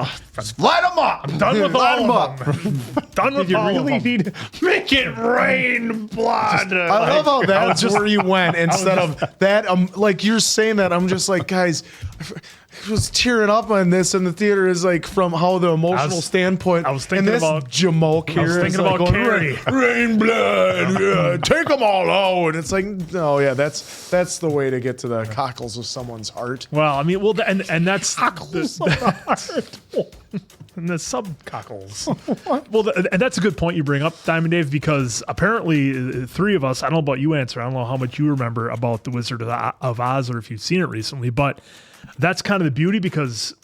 light them up. I'm done with Light 'em all up. of them. Done with You all really of them. need make it rain blood. I love how that's just- where you went instead of that. Like you're saying that, I'm just like, guys, I was tearing up on this in the theater. Is like from how the emotional standpoint. I was thinking and this about Jamoke here. I was is thinking like about going, Carrie. Rain blood, take them all out. And it's like, no, yeah, that's the way to get to the cockles of someone's heart. Well, I mean, well, and that's and the sub cockles. Well, and that's a good point you bring up, Diamond Dave, because apparently three of us. I don't know about you, Answer. I don't know how much you remember about the Wizard of Oz or if you've seen it recently, but that's kind of the beauty because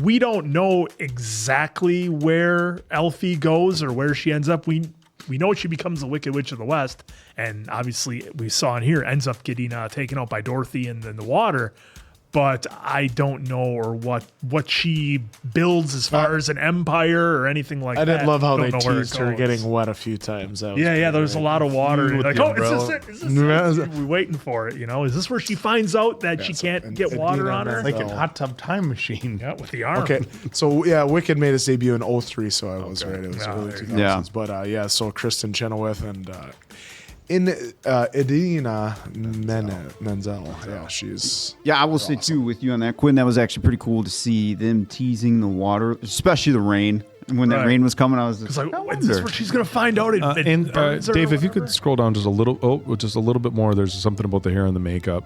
we don't know exactly where Elfie goes or where she ends up. We know she becomes the Wicked Witch of the West, and obviously we saw in here ends up getting taken out by Dorothy in the water. But I don't know or what she builds as far as an empire or anything like that. I did love how Don't they know where it teased her goes. getting wet a few times. That was Yeah, pretty there's a great. lot of water. With Like, the oh, is umbrella. this it? Is this it? We're waiting for it. You know, is this where she finds out that she can't get water on her? Like an hot tub time machine. Yeah, with the arm. Okay, so yeah, Wicked made his debut in 03, so I was right. It was Yeah, early there 2000s. you go. But yeah, so Kristen Chenoweth and Idina Menzel. Yeah, she's. Yeah, I will say too with you on that, Quinn. That was actually pretty cool to see them teasing the water, especially the rain. And when that Right. rain was coming, I was Because like, like, is this where she's gonna find out? It burns her or Dave, if you could whatever? scroll down just a little bit more, there's something about the hair and the makeup.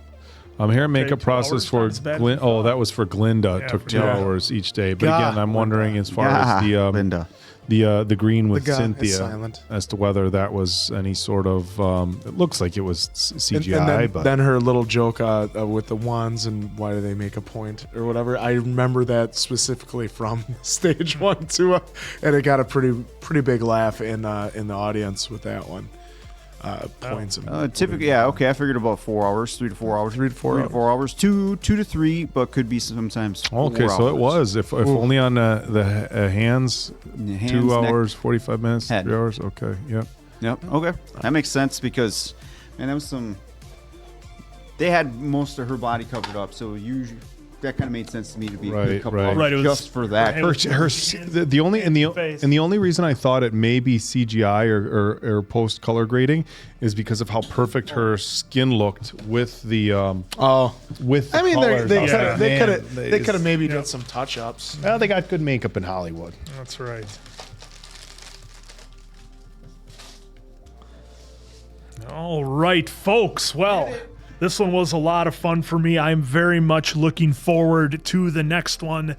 Hair and makeup 2 process hours, for not as bad. that was for Glinda. Yeah, Took for 2 Glinda. hours each day. But Yeah. again, I'm wondering as far as Glinda. the green with The guy is Cynthia silent. as to whether that was any sort of. It looks like it was CGI, And then, but then her little joke with the wands and why do they make a point or whatever. I remember that specifically from stage 1 too, and it got a pretty big laugh in the audience with that one. Points of typically, yeah, okay. I figured about 4 hours, 3 to 4 hours, 3 to 4 hours, 2 to 3, but could be sometimes. 4 okay, so it hours. was if only on the hands, Hands, 2 neck, hours, 45 minutes, head. 3 hours. Okay, yep. Yep. Okay, that makes sense because, man, that was some. They had most of her body covered up, so usually that kind of made sense to me to be a Right, couple right. hours Right, it was- just for that. The only and the only reason I thought it may be CGI or post color grading is because of how perfect her skin looked with the with the I mean, colors. they I was could like, have they man, could have they it's- could have maybe done some touch ups. Well, they got good makeup in Hollywood. That's right. All right, folks. Well, this one was a lot of fun for me. I'm very much looking forward to the next one.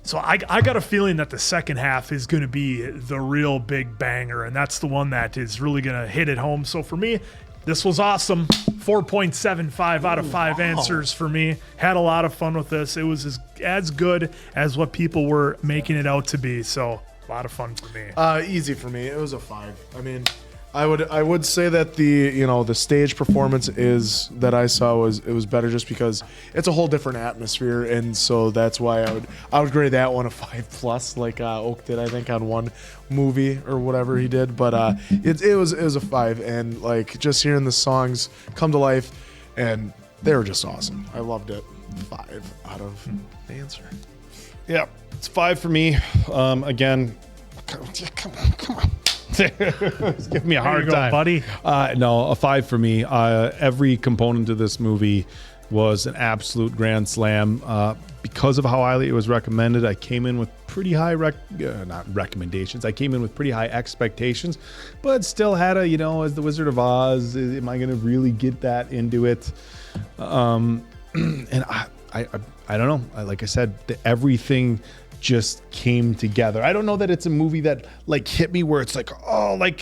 So I got a feeling that the second half is going to be the real big banger, and that's the one that is really going to hit it home. So for me, this was awesome. 4.75 out of 5 answers for me. Had a lot of fun with this. It was as good as what people were making it out to be. So a lot of fun for me. Easy for me. It was a 5. I mean, I would say that the stage performance that I saw was better just because it's a whole different atmosphere, and so that's why I would grade that one a 5+ like Oak did, I think, on one movie or whatever he did. But it was a 5, and like just hearing the songs come to life, and they were just awesome. I loved it. 5 out of the answer. Yeah, it's 5 for me. Again, come on. It's giving me a hard time, buddy. No, a 5 for me. Every component of this movie was an absolute grand slam. Because of how highly it was recommended, I came in with pretty high not recommendations. I came in with pretty high expectations, but still had as the Wizard of Oz, am I going to really get that into it? And I don't know. Like I said, everything just came together. I don't know that it's a movie that like hit me where it's like, oh, like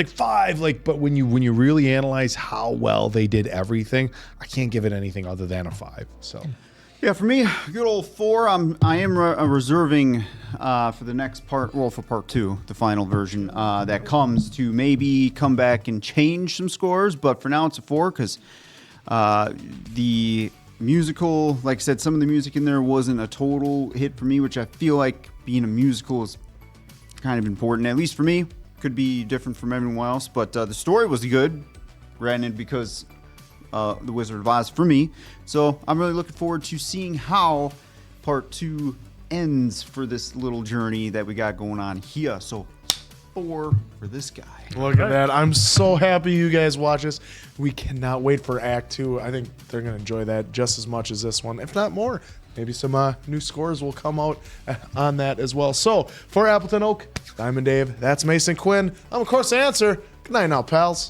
5, but when you really analyze how well they did everything, I can't give it anything other than a 5. So Yeah, for me, good old 4. I am reserving for the next part, well, for part 2, the final version that comes to maybe come back and change some scores. But for now, it's a 4 because the musical, like I said, some of the music in there wasn't a total hit for me, which I feel like being a musical is kind of important, at least for me. Could be different from everyone else, but the story was good, granted, because The Wizard of Oz for me. So I'm really looking forward to seeing how part 2 ends for this little journey that we got going on here. So 4 for this guy. Look at that. I'm so happy you guys watch this. We cannot wait for Act 2. I think they're going to enjoy that just as much as this one, if not more. Maybe some new scores will come out on that as well. So, for Appleton Oak, Diamond Dave, that's Mason Quinn. I'm, of course, the answer. Good night now, pals.